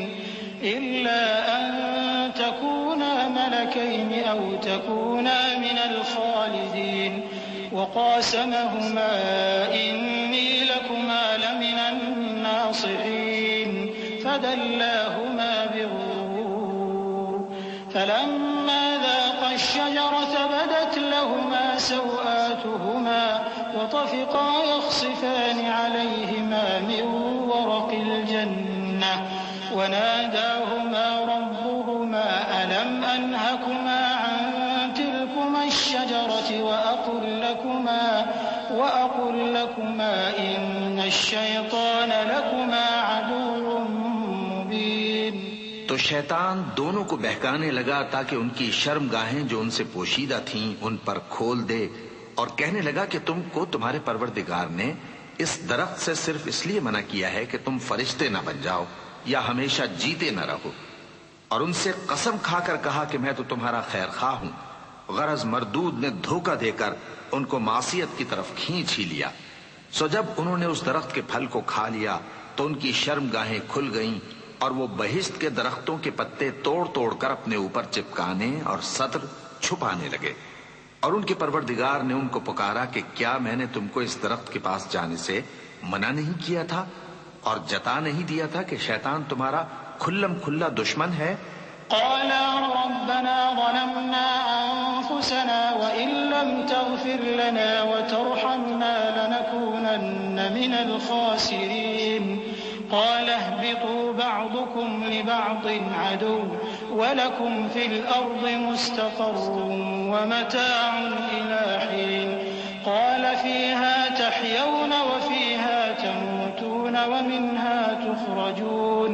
أو تكونا من الخالدين وقاسمهما إني لكما لمن الناصحين فدلاهما بغرور فلما ذاقا الشجرة بدت لهما سوآتهما وطفقا يخصفان عليهما من ورق الجنة وناداهما ربهما ألم أنهكما عن تلكما الشجرة وأقل لكما إن الشيطان لكما عدو مبين. تو شیطان دونوں کو بہکانے لگا تاکہ ان کی شرم گاہیں جو ان سے پوشیدہ تھیں ان پر کھول دے، اور کہنے لگا کہ تم کو تمہارے پروردگار نے اس درخت سے صرف اس لیے منع کیا ہے کہ تم فرشتے نہ بن جاؤ یا ہمیشہ جیتے نہ رہو، اور ان سے قسم کھا کر کہا کہ میں تو تمہارا خیر خواہ ہوں. غرض مردود نے دھوکہ دے کر ان کو معصیت کی طرف کھینچ ہی لیا. سو جب انہوں نے اس درخت کے پھل کو کھا لیا تو ان کی شرم گاہیں کھل گئیں، اور وہ بہشت کے درختوں کے پتے توڑ توڑ کر اپنے اوپر چپکانے اور سطر چھپانے لگے. اور ان کے پروردگار نے ان کو پکارا کہ کیا میں نے تم کو اس درخت کے پاس جانے سے منع نہیں کیا تھا اور جتا نہیں دیا تھا کہ شیطان تمہارا کھلم کھلا دشمن ہے؟ قالا ربنا ظلمنا أنفسنا وإن لم تغفر لنا وترحمنا لنكونن من الخاسرين. قال اهبطوا بعضكم لبعض عدو ولكم في الأرض مستقر ومتاع إلى حين. قال فيها تحيون وفيها تموتون ومنها تخرجون.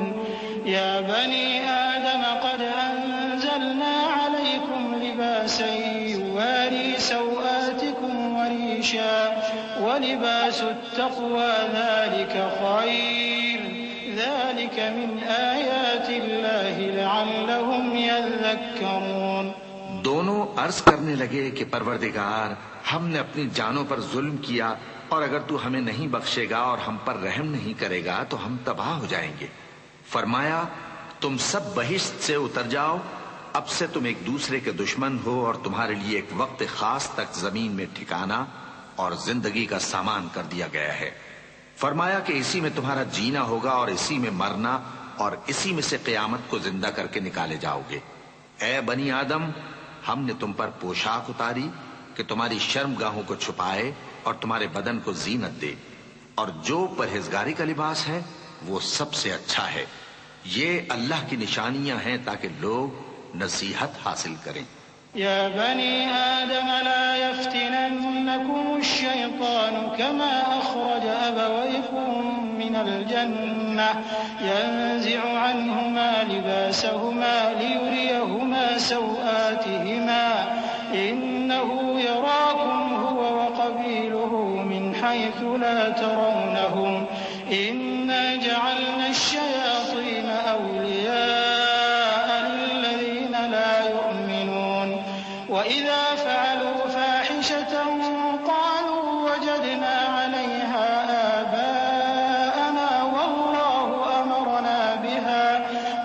يا بني آدم قد أنزلنا عليكم لباسا يواري سوآتكم وريشا ولباس التقوى ذلك خير ذلك من آيات الله لعلهم يذكرون. دونوں عرض کرنے لگے کہ پروردگار ہم نے اپنی جانوں پر ظلم کیا، اور اگر تو ہمیں نہیں بخشے گا اور ہم پر رحم نہیں کرے گا تو ہم تباہ ہو جائیں گے. فرمایا تم سب بہشت سے اتر جاؤ، اب سے تم ایک دوسرے کے دشمن ہو، اور تمہارے لیے ایک وقت خاص تک زمین میں ٹھکانا اور زندگی کا سامان کر دیا گیا ہے. فرمایا کہ اسی میں تمہارا جینا ہوگا اور اسی میں مرنا، اور اسی میں سے قیامت کو زندہ کر کے نکالے جاؤ گے. اے بنی آدم، ہم نے تم پر پوشاک اتاری کہ تمہاری شرم گاہوں کو چھپائے اور تمہارے بدن کو زینت دے، اور جو پرہیزگاری کا لباس ہے وہ سب سے اچھا ہے. یہ اللہ کی نشانیاں ہیں تاکہ لوگ نصیحت حاصل کریں. يا بني آدم لا يفتننكم الشيطان كما أخرج أبويكم من الجنة ينزع عنهما لباسهما ليريهما سوآتهما إنه يراكم هو وقبيله من حيث لا ترونهم إنا جعلنا الشياطين أولياء للذين لا يؤمنون وإذا فعلوا فاحشة قالوا وجدنا عليها آباءنا والله أمرنا بها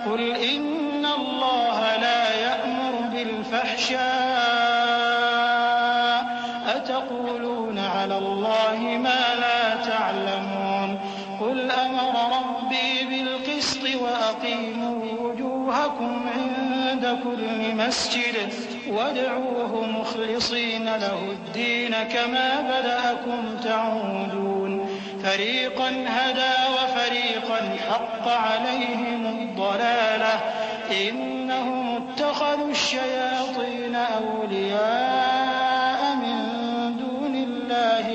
قل إن الله لا يأمر بالفحشاء أتقولون على الله ما لا تعلمون قل أمر ربي بالقسط وأقيموا وجوهكم عند كل مسجد وادعوه مخلصين له الدين كما بدأكم تعودون فريقا هدى وفريقا حق عليهم الضلالة إنهم اتخذوا الشياطين أولياء من دون الله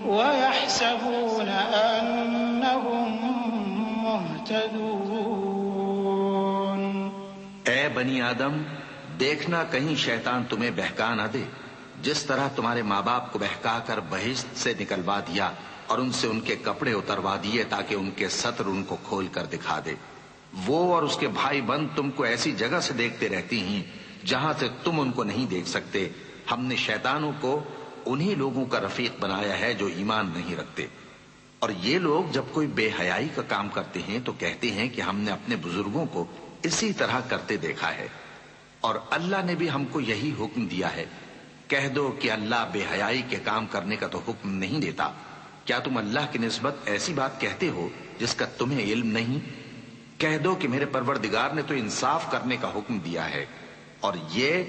ويحسبون أنهم مهتدون. اے بنی آدم، دیکھنا کہیں شیطان تمہیں بہکا نہ دے، جس طرح تمہارے ماں باپ کو بہکا کر بہشت سے نکلوا دیا اور ان سے ان کے کپڑے اتروا دیے تاکہ ان کے ستر ان کو کھول کر دکھا دے. وہ اور اس کے بھائی بند تم کو ایسی جگہ سے دیکھتے رہتی ہیں جہاں سے تم ان کو نہیں دیکھ سکتے. ہم نے شیطانوں کو انہی لوگوں کا رفیق بنایا ہے جو ایمان نہیں رکھتے. اور یہ لوگ جب کوئی بے حیائی کا کام کرتے ہیں تو کہتے ہیں کہ ہم نے اپنے بزرگوں کو اسی طرح کرتے دیکھا ہے. اور اللہ نے بھی ہم کو یہی حکم دیا ہے، کہہ دو کہ اللہ بے حیائی کے کام کرنے کا تو حکم نہیں دیتا، کیا تم اللہ کی نسبت ایسی بات کہتے ہو جس کا تمہیں علم نہیں؟ کہہ دو کہ میرے پروردگار نے تو انصاف کرنے کا حکم دیا ہے، اور یہ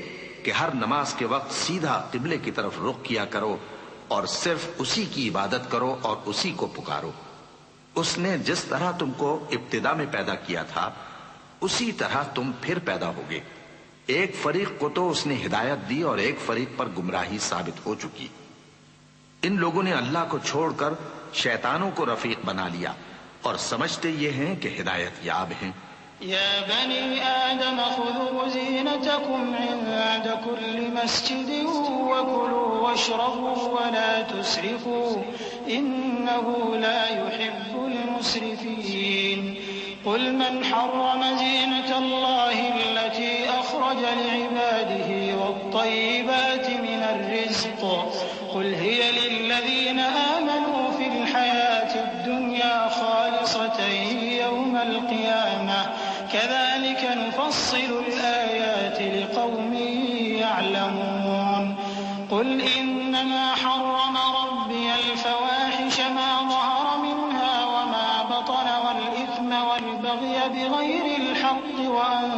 کہ ہر نماز کے وقت سیدھا قبلے کی طرف رخ کیا کرو اور صرف اسی کی عبادت کرو اور اسی کو پکارو۔ اس نے جس طرح تم کو ابتدا میں پیدا کیا تھا اسی طرح تم پھر پیدا ہوگے۔ ایک فریق کو تو اس نے ہدایت دی اور ایک فریق پر گمراہی ثابت ہو چکی۔ ان لوگوں نے اللہ کو چھوڑ کر شیطانوں کو رفیق بنا لیا اور سمجھتے یہ ہیں کہ ہدایت یاب ہیں۔ يا بني آدم خذوا زينتكم عند كل مسجد وكلوا واشربوا ولا تسرفوا إنه لا يحب المسرفين قل من حرم زينة الله التي أخرج لعباده والطيبات من الرزق قل هي للذين آمنوا في الحياة الدنيا خالصة يوم القيامة كذلك نفصل الآيات لقوم يعلمون قل إنما حرم ربي الفواحش ما ظهر منها وما بطن والإثم والبغي بغير الحق وأن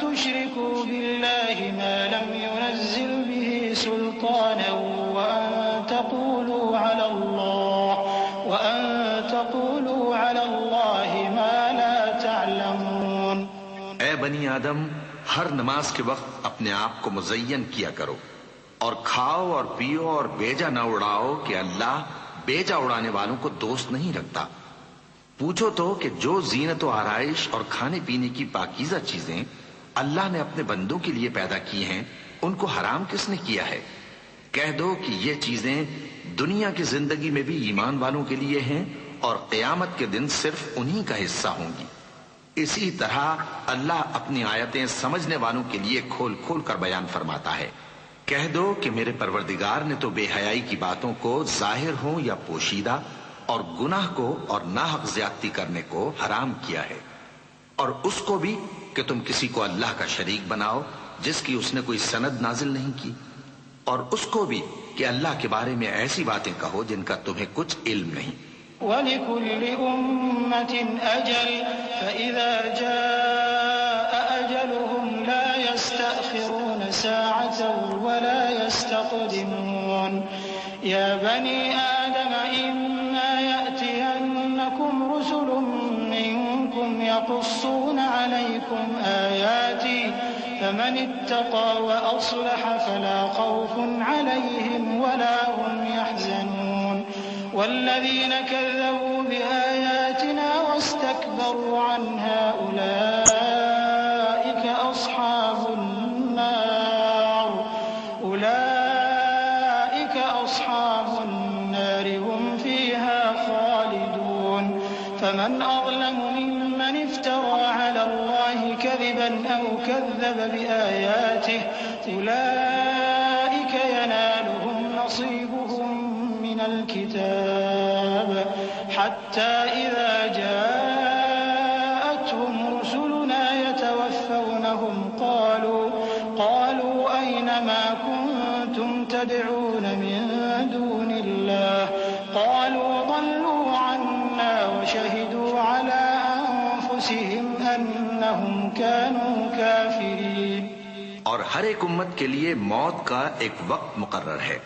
تشركوا بالله ما لم ينزل به سلطانا وأن تقولوا على الله ما لا تعلمون۔ اے بنی آدم، ہر نماز کے وقت اپنے آپ کو مزین کیا کرو اور کھاؤ اور پیو اور بیجا نہ اڑاؤ کہ اللہ بیجا اڑانے والوں کو دوست نہیں رکھتا۔ پوچھو تو کہ جو زینت و آرائش اور کھانے پینے کی پاکیزہ چیزیں اللہ نے اپنے بندوں کے لیے پیدا کی ہیں ان کو حرام کس نے کیا ہے؟ کہہ دو کہ یہ چیزیں دنیا کی زندگی میں بھی ایمان والوں کے لیے ہیں اور قیامت کے دن صرف انہی کا حصہ ہوں گی۔ اسی طرح اللہ اپنی آیتیں سمجھنے والوں کے لیے کھول کھول کر بیان فرماتا ہے۔ کہہ دو کہ میرے پروردگار نے تو بے حیائی کی باتوں کو ظاہر ہوں یا پوشیدہ اور گناہ کو اور ناحق زیادتی کرنے کو حرام کیا ہے، اور اس کو بھی کہ تم کسی کو اللہ کا شریک بناؤ جس کی اس نے کوئی سند نازل نہیں کی، اور اس کو بھی کہ اللہ کے بارے میں ایسی باتیں کہو جن کا تمہیں کچھ علم نہیں۔ وَلِكُلِّ أُمَّةٍ أَجَلٌ فَإِذَا جَاءَ أَجَلُهُمْ لَا يَسْتَأْخِرُونَ سَاعَةً وَلَا يَسْتَقْدِمُونَ يَا بَنِي آدَمَ إِمَّا يَأْتِيَنَّكُمْ رُسُلٌ مِّنكُمْ يَقُصُّونَ عَلَيْكُمْ آيَاتِي فَمَنِ اتَّقَىٰ وَأَصْلَحَ فَلَا خَوْفٌ عَلَيْهِمْ وَلَا هُمْ يَحْزَنُونَ والذين كذبوا بآياتنا واستكبروا عنها أولئك أصحاب النار هم فيها خالدون فمن أظلم ممن افترى على الله كذبا أو كذب بآياته أولئك ينالهم نصيبهم من الكتاب حتى إذا جاءتهم رسلنا يتوفونهم قالوا أين ما كنتم تدعون من دون الله قالوا ضلوا عنا وشهدوا على أنفسهم أنهم كانوا كافرين۔ اور ہر ایک امت کے لیے موت کا ایک وقت مقرر ہے،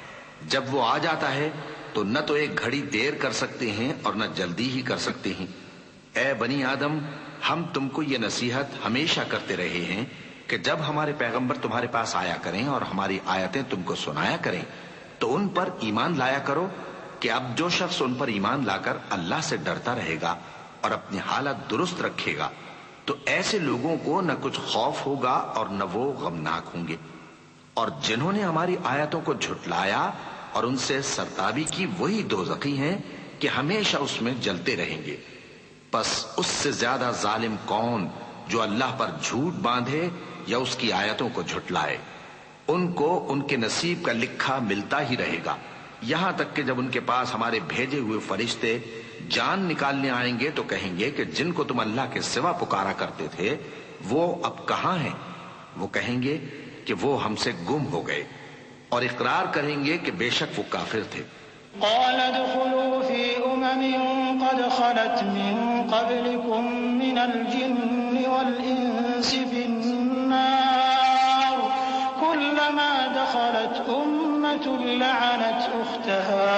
جب وہ آ جاتا ہے تو نہ تو ایک گھڑی دیر کر سکتے ہیں اور نہ جلدی ہی کر سکتے ہیں۔ اے بنی آدم، ہم تم کو یہ نصیحت ہمیشہ کرتے رہے ہیں کہ جب ہمارے پیغمبر تمہارے پاس آیا کریں اور ہماری آیتیں تم کو سنایا کریں تو ان پر ایمان لایا کرو کہ اب جو شخص ان پر ایمان لا کر اللہ سے ڈرتا رہے گا اور اپنی حالت درست رکھے گا تو ایسے لوگوں کو نہ کچھ خوف ہوگا اور نہ وہ غمناک ہوں گے، اور جنہوں نے ہماری آیتوں کو جھٹلایا اور ان سے سرتابی کی وہی دوزخی ہیں کہ ہمیشہ اس میں جلتے رہیں گے۔ پس اس سے زیادہ ظالم کون جو اللہ پر جھوٹ باندھے یا اس کی آیتوں کو جھٹلائے؟ ان کو ان کے نصیب کا لکھا ملتا ہی رہے گا، یہاں تک کہ جب ان کے پاس ہمارے بھیجے ہوئے فرشتے جان نکالنے آئیں گے تو کہیں گے کہ جن کو تم اللہ کے سوا پکارا کرتے تھے وہ اب کہاں ہیں؟ وہ کہیں گے کہ وہ ہم سے گم ہو گئے، اور اقرار کریں گے کہ بے شک وہ کافر تھے۔ قال ادخلوا في قد خلت من قبلكم من الجن والإنس في النار كلما دخلت لعنت أختها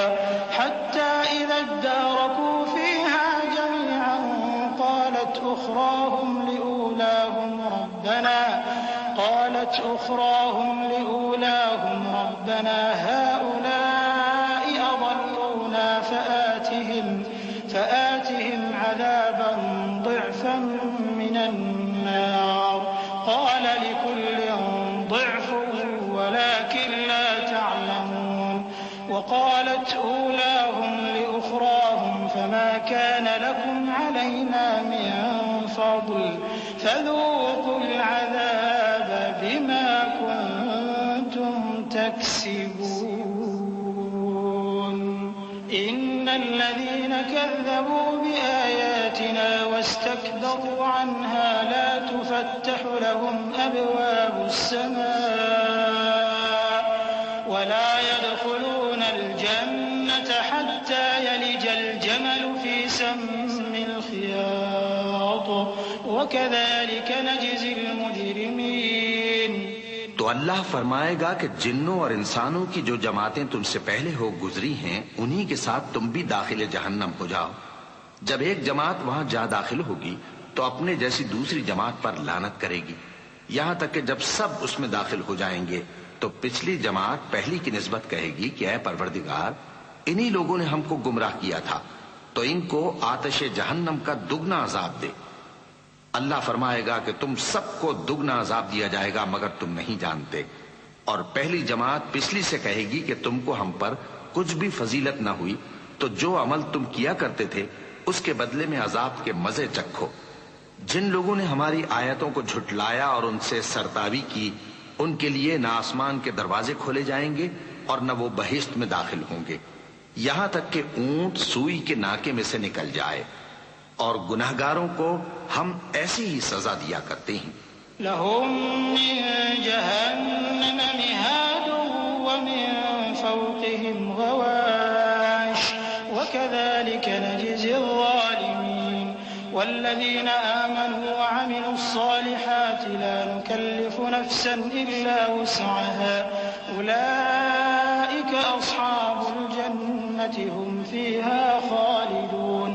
حتى إذا اداركوا فيها جميعا قالت أخراهم لأولاهم ربنا هؤلاء أضلونا فآتهم عذابا ضعفا من النار قال لكل ضعف ولكن لا تعلمون وقالت أولاهم لأخراهم فما كان لكم علينا من فضل فذوقوا العذاب بما كنتم تكسبون إن الذين كذبوا بآياتنا واستكبروا عنها لا تفتح لهم أبواب السماء ولا يدخلون الجنة حتى يلج الجمل في سم الخياط وكذلك نجزي المجرمين۔ تو اللہ فرمائے گا کہ جنوں اور انسانوں کی جو جماعتیں تم سے پہلے ہو گزری ہیں انہی کے ساتھ تم بھی داخل جہنم ہو جاؤ۔ جب ایک جماعت وہاں جا داخل ہوگی تو اپنے جیسی دوسری جماعت پر لعنت کرے گی، یہاں تک کہ جب سب اس میں داخل ہو جائیں گے تو پچھلی جماعت پہلی کی نسبت کہے گی کہ اے پروردگار، انہی لوگوں نے ہم کو گمراہ کیا تھا، تو ان کو آتش جہنم کا دگنا عذاب دے۔ اللہ فرمائے گا کہ تم سب کو دگنا عذاب دیا جائے گا مگر تم نہیں جانتے، اور پہلی جماعت پچھلی سے کہے گی کہ تم کو ہم پر کچھ بھی فضیلت نہ ہوئی، تو جو عمل تم کیا کرتے تھے اس کے بدلے میں عذاب کے مزے چکھو۔ جن لوگوں نے ہماری آیتوں کو جھٹلایا اور ان سے سرتابی کی، ان کے لیے نہ آسمان کے دروازے کھولے جائیں گے اور نہ وہ بہشت میں داخل ہوں گے، یہاں تک کہ اونٹ سوئی کے ناکے میں سے نکل جائے، اور گناہگاروں کو ہم ایسی ہی سزا دیا کرتے ہیں۔ لهم من جهنم مهاد ومن فوقهم غواش وكذلك نجزي الظالمين والذين آمنوا وعملوا الصالحات لا نكلف نفسا إلا وسعها أولئك أصحاب الجنة هم فيها خالدون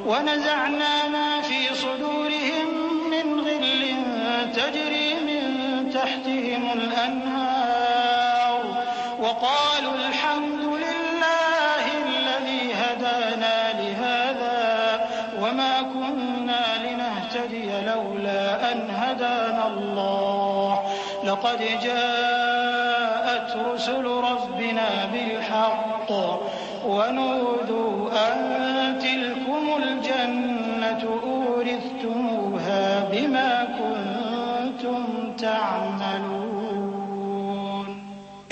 ونزعنا ما في صدورهم من غل تجري من تحتهم الأنهار وقالوا الحمد لله الذي هدانا لهذا وما كنا لنهتدي لولا أن هدانا الله لقد جاءت رسل ربنا بالحق ونودوا أن تلكم الجنة أورثتموها بما كنتم تعملون۔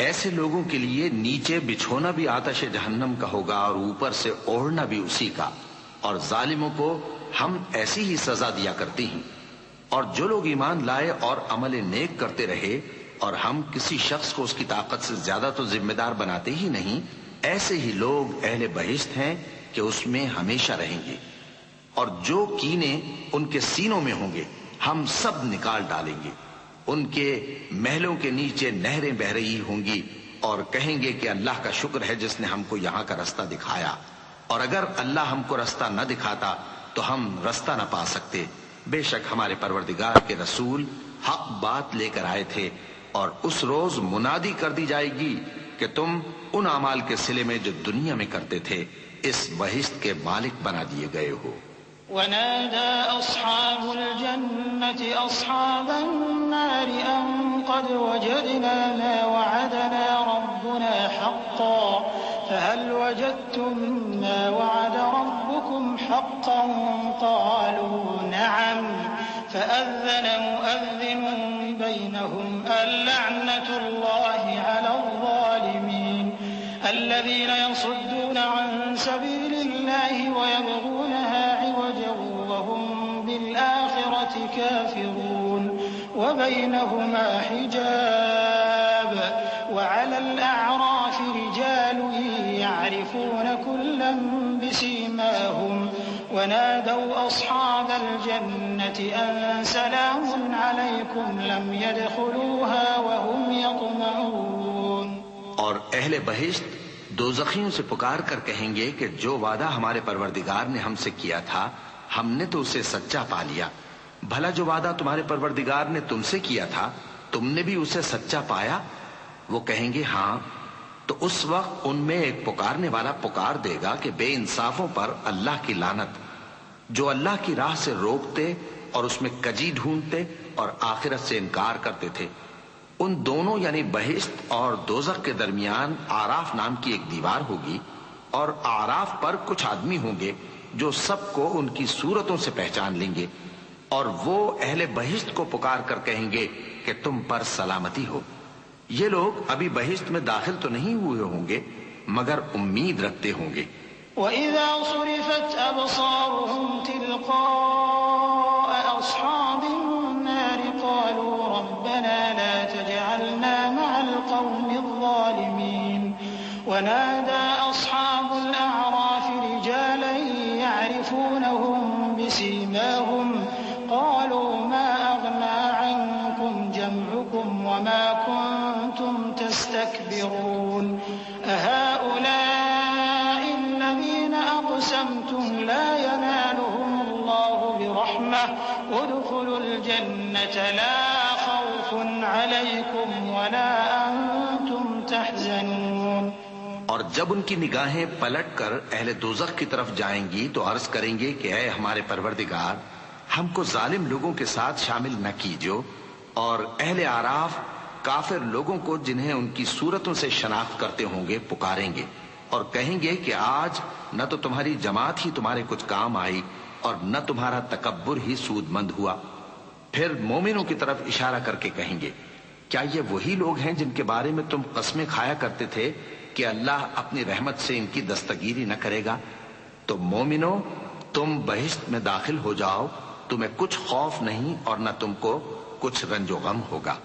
ایسے لوگوں کے لیے نیچے بچھونا بھی آتش جہنم کا ہوگا اور اوپر سے اوڑھنا بھی اسی کا، اور ظالموں کو ہم ایسی ہی سزا دیا کرتے ہیں۔ اور جو لوگ ایمان لائے اور عمل نیک کرتے رہے اور ہم کسی شخص کو اس کی طاقت سے زیادہ تو ذمہ دار بناتے ہی نہیں، ایسے ہی لوگ اہل بہشت ہیں کہ اس میں ہمیشہ رہیں گے، اور جو کینے ان کے سینوں میں ہوں گے ہم سب نکال ڈالیں گے۔ ان کے محلوں کے نیچے نہریں بہہ رہی ہوں گی اور کہیں گے کہ اللہ کا شکر ہے جس نے ہم کو یہاں کا رستہ دکھایا، اور اگر اللہ ہم کو رستہ نہ دکھاتا تو ہم رستہ نہ پا سکتے۔ بے شک ہمارے پروردگار کے رسول حق بات لے کر آئے تھے، اور اس روز منادی کر دی جائے گی کہ تم ان اعمال کے صلے میں جو دنیا میں کرتے تھے اس بہشت کے مالک بنا دیے گئے ہو۔ ونادى أصحاب الجنة أصحاب النار أن قد وجدنا ما وعدنا ربنا حقا فهل وجدتم ما وعد ربكم حقا قالوا نعم فأذن مؤذن بينهم اللعنة الله على الظالمين الذين يصدون عن سبيل الله ويبغونها عوجا وهم بالآخرة كافرون وبينهما حجاب وعلى الأعراف رجال يعرفون كلا بسيماهم ونادوا أصحاب الجنة أن سلام عليكم لم يدخلوها وهم يطمعون. اور اہل بہشت دوزخیوں سے پکار کر کہیں گے کہ جو وعدہ ہمارے پروردگار نے ہم سے کیا تھا ہم نے تو اسے سچا پا لیا. بھلا جو وعدہ تمہارے پروردگار نے تم سے کیا تھا تم نے بھی اسے سچا پایا؟ وہ کہیں گے ہاں. تو اس وقت ان میں ایک پکارنے والا پکار دے گا کہ بے انصافوں پر اللہ کی لعنت، جو اللہ کی راہ سے روکتے اور اس میں کجی ڈھونڈتے اور آخرت سے انکار کرتے تھے. ان دونوں یعنی بہشت اور دوزخ کے درمیان آراف نام کی ایک دیوار ہوگی، اور آراف پر کچھ آدمی ہوں گے جو سب کو ان کی صورتوں سے پہچان لیں گے، اور وہ اہل بہشت کو پکار کر کہیں گے کہ تم پر سلامتی ہو. یہ لوگ ابھی بہشت میں داخل تو نہیں ہوئے ہوں گے مگر امید رکھتے ہوں گے. وَإِذَا صُرِفَتْ أَبْصَارُهُمْ تِلْقَاءَ أَصْحَابِ النَّارِ قَالُوا رَبَّنَا لَا تَجْعَلْنَا مَعَ الْقَوْمِ الظَّالِمِينَ. وَنَادَى أَصْحَابُ الْأَعْرَافِ رِجَالًا يَعْرِفُونَهُم بِسِيمَاهُمْ قَالُوا مَا أَغْنَى عَنكُمْ جَمْعُكُمْ وَمَا كُنتُمْ تَسْتَكْبِرُونَ أَهَؤُلَاءِ الَّذِينَ أَقْسَمْتُمْ لَا يَنَالُهُمُ اللَّهُ بِرَحْمَةٍ ادْخُلُوا الْجَنَّةَ لَا خَوْفٌ عَلَيْكُمْ وَلَا أَنْتُمْ تَحْزَنُونَ. اور جب ان کی نگاہیں پلٹ کر اہل دوزخ کی طرف جائیں گی تو عرض کریں گے کہ اے ہمارے پروردگار، ہم کو ظالم لوگوں کے ساتھ شامل نہ کیجو. اور اہل آراف کافر لوگوں کو جنہیں ان کی صورتوں سے شناخت کرتے ہوں گے پکاریں گے اور کہیں گے کہ آج نہ تو تمہاری جماعت ہی تمہارے کچھ کام آئی اور نہ تمہارا تکبر ہی سود مند ہوا. پھر مومنوں کی طرف اشارہ کر کے کہیں گے کیا یہ وہی لوگ ہیں جن کے بارے میں تم قسمیں کھایا کرتے تھے کہ اللہ اپنی رحمت سے ان کی دستگیری نہ کرے گا؟ تو مومنوں، تم بہشت میں داخل ہو جاؤ، تمہیں کچھ خوف نہیں اور نہ تم کو کچھ رنج و غم ہوگا.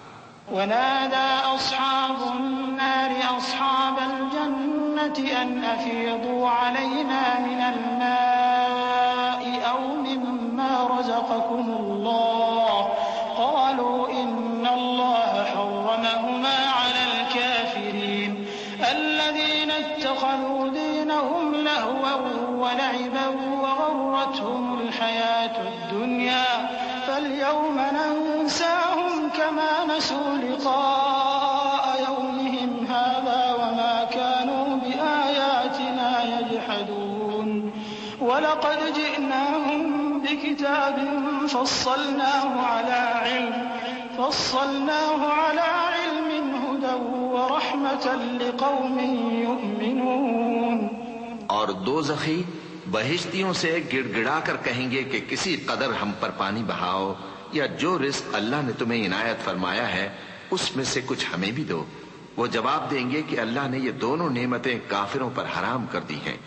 ونادى أصحاب النار أصحاب الجنة أن أفيضوا علينا من الماء أو مما رزقكم الله قالوا إن الله حرمهما على الكافرين الذين اتخذوا دينهم لهوا ولعبا وغرتهم الحياة الدنيا فاليوم ننساهم كما نسوا لقاء يومهم هذا وما كانوا بآياتنا يجحدون ولقد جئناهم بكتاب فصلناه على علم هدى ورحمة لقوم يؤمنون. اور دوزخی بہشتیوں سے گڑ گڑا کر کہیں گے کہ کسی قدر ہم پر پانی بہاؤ یا جو رزق اللہ نے تمہیں عنایت فرمایا ہے اس میں سے کچھ ہمیں بھی دو. وہ جواب دیں گے کہ اللہ نے یہ دونوں نعمتیں کافروں پر حرام کر دی ہیں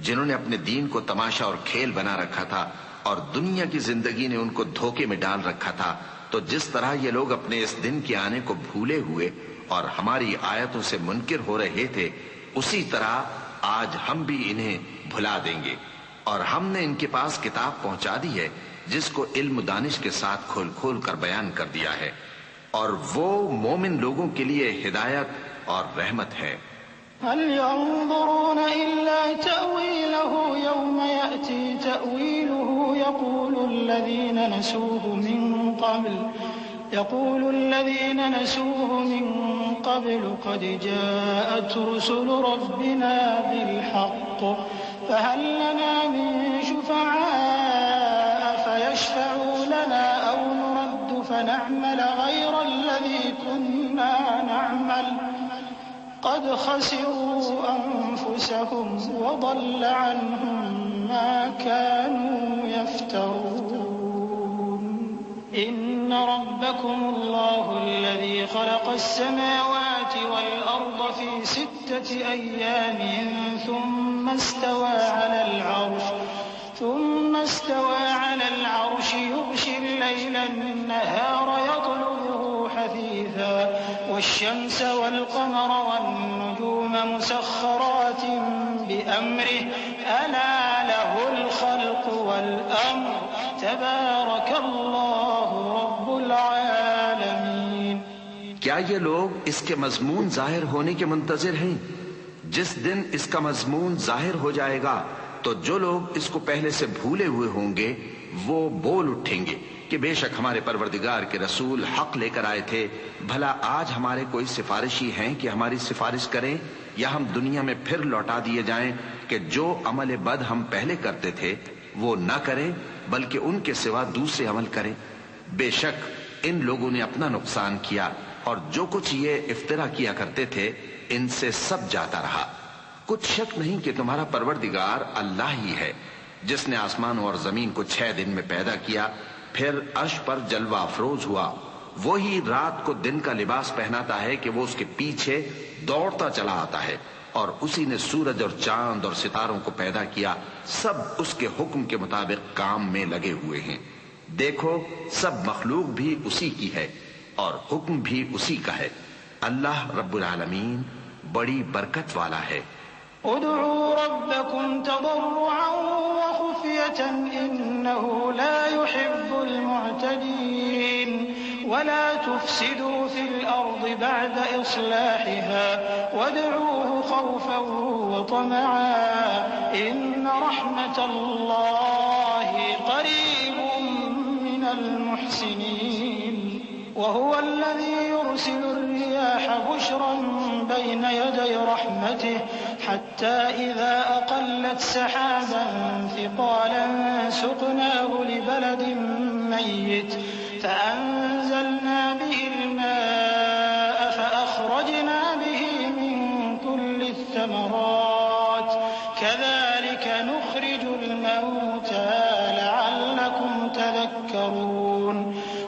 جنہوں نے اپنے دین کو تماشا اور کھیل بنا رکھا تھا اور دنیا کی زندگی نے ان کو دھوکے میں ڈال رکھا تھا. تو جس طرح یہ لوگ اپنے اس دن کے آنے کو بھولے ہوئے اور ہماری آیتوں سے منکر ہو رہے تھے اسی طرح آج ہم بھی انہیں بھلا دیں گے. اور ہم نے ان کے پاس کتاب پہنچا دی ہے جس کو علم و دانش کے ساتھ کھول کھول کر بیان کر دیا ہے اور وہ مومن لوگوں کے لیے ہدایت اور رحمت ہے. هل ينظرون إلا تأويله يوم يأتي تأويله يقول الذين نسوه من قبل قد جاءت رسل ربنا بالحق فهل لنا من شفعاء فيشفعوا لنا أو نرد فنعمل غير الذي كنا نعمل قد خسروا أنفسهم وضل عنهم ما كانوا يفترون. إن ربكم الله الذي خلق السماوات والأرض في 6 أيام ثم استوى على العرش يغشي الليل النهار يطلبه والشمس والقمر والنجوم مسخرات بأمره ألا له الخلق والأمر تبارك الله رب العالمين۔ کیا یہ لوگ اس کے مضمون ظاہر ہونے کے منتظر ہیں؟ جس دن اس کا مضمون ظاہر ہو جائے گا تو جو لوگ اس کو پہلے سے بھولے ہوئے ہوں گے وہ بول اٹھیں گے کہ بے شک ہمارے پروردگار کے رسول حق لے کر آئے تھے، بھلا آج ہمارے کوئی سفارشی ہیں کہ ہماری سفارش کریں، یا ہم دنیا میں پھر لوٹا دیے جائیں کہ جو عمل بد ہم پہلے کرتے تھے وہ نہ کریں بلکہ ان کے سوا دوسرے عمل کریں۔ بے شک ان لوگوں نے اپنا نقصان کیا اور جو کچھ یہ افترا کیا کرتے تھے ان سے سب جاتا رہا۔ کچھ شک نہیں کہ تمہارا پروردگار اللہ ہی ہے جس نے آسمانوں اور زمین کو 6 دن میں پیدا کیا، پھر عرش پر جلوہ افروز ہوا۔ وہی رات کو دن کا لباس پہناتا ہے کہ وہ اس کے پیچھے دوڑتا چلا آتا ہے، اور اسی نے سورج اور چاند اور ستاروں کو پیدا کیا، سب اس کے حکم کے مطابق کام میں لگے ہوئے ہیں۔ دیکھو سب مخلوق بھی اسی کی ہے اور حکم بھی اسی کا ہے۔ اللہ رب العالمین بڑی برکت والا ہے۔ ادعوا ربكم تضرعا وخفية إنه لا يحب المعتدين ولا تفسدوا في الأرض بعد إصلاحها وادعوه خوفا وطمعا إن رحمة الله قريب من المحسنين وهو الذي يرسل الرياح بشرا بين يدي رحمته حتى إذا أقلت سحابا ثقالا سقناه لبلد ميت فأنزلنا به الماء فأخرجنا به من كل الثمرات كذلك نخرج الموتى لعلكم تذكرون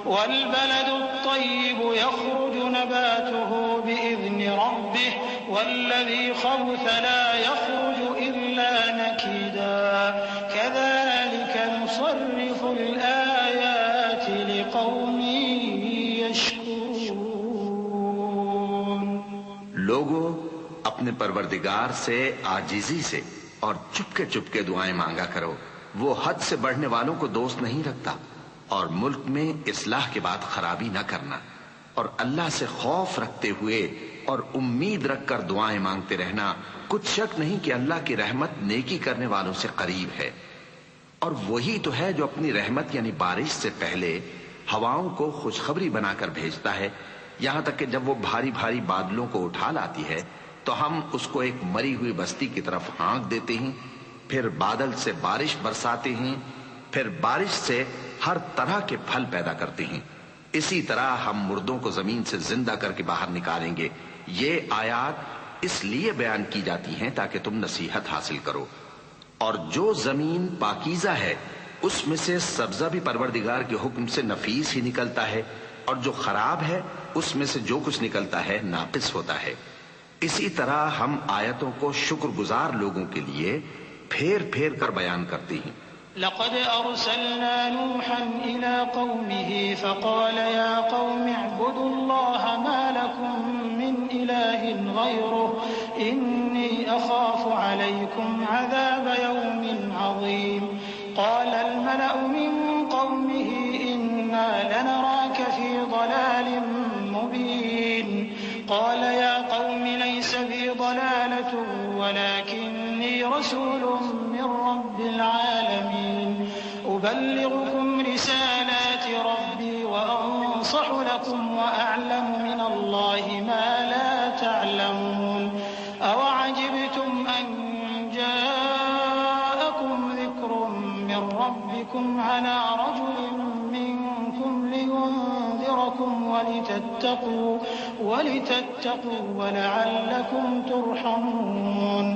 والبلد الطيب يخرج نباته بإذن ربه والذي خبث لا يخرج إلا نكدا كذلك نصرف الآيات لقوم يشكرون۔ لوگوں اپنے پروردگار سے عاجزی سے اور چپکے چپکے دعائیں مانگا کرو، وہ حد سے بڑھنے والوں کو دوست نہیں رکھتا، اور ملک میں اصلاح کے بعد خرابی نہ کرنا، اور اللہ سے خوف رکھتے ہوئے اور امید رکھ کر دعائیں مانگتے رہنا۔ کچھ شک نہیں کہ اللہ کی رحمت نیکی کرنے والوں سے قریب ہے، اور وہی تو ہے جو اپنی رحمت یعنی بارش سے پہلے ہواؤں کو خوشخبری بنا کر بھیجتا ہے، یہاں تک کہ جب وہ بھاری بھاری بادلوں کو اٹھا لاتی ہے تو ہم اس کو ایک مری ہوئی بستی کی طرف ہانک دیتے ہیں، پھر بادل سے بارش برساتے ہیں، پھر بارش سے ہر طرح کے پھل پیدا کرتے ہیں۔ اسی طرح ہم مردوں کو زمین سے زندہ کر کے باہر نکالیں گے۔ یہ آیات اس لیے بیان کی جاتی ہیں تاکہ تم نصیحت حاصل کرو۔ اور جو زمین پاکیزہ ہے اس میں سے سبزہ بھی پروردگار کے حکم سے نفیس ہی نکلتا ہے، اور جو خراب ہے اس میں سے جو کچھ نکلتا ہے ناقص ہوتا ہے۔ اسی طرح ہم آیتوں کو شکر گزار لوگوں کے لیے پھیر پھیر کر بیان کرتے ہیں۔ لقد أرسلنا نوحا إلى قومه فقال يا قوم اعبدوا الله ما لكم من إله غيره إني أخاف عليكم عذاب يوم عظيم قال الملأ من قومه إنا لنراك في ضلال مبين قال يا قوم ليس بي ضلالة ولكني رسول من رب العالمين أبلغكم رسالات ربي وأنصح لكم وأعلم من الله ما لا تعلمون أوعجبتم أن جاءكم ذكر من ربكم على رجل منكم لينذركم ولتتقوا ولعلكم ترحمون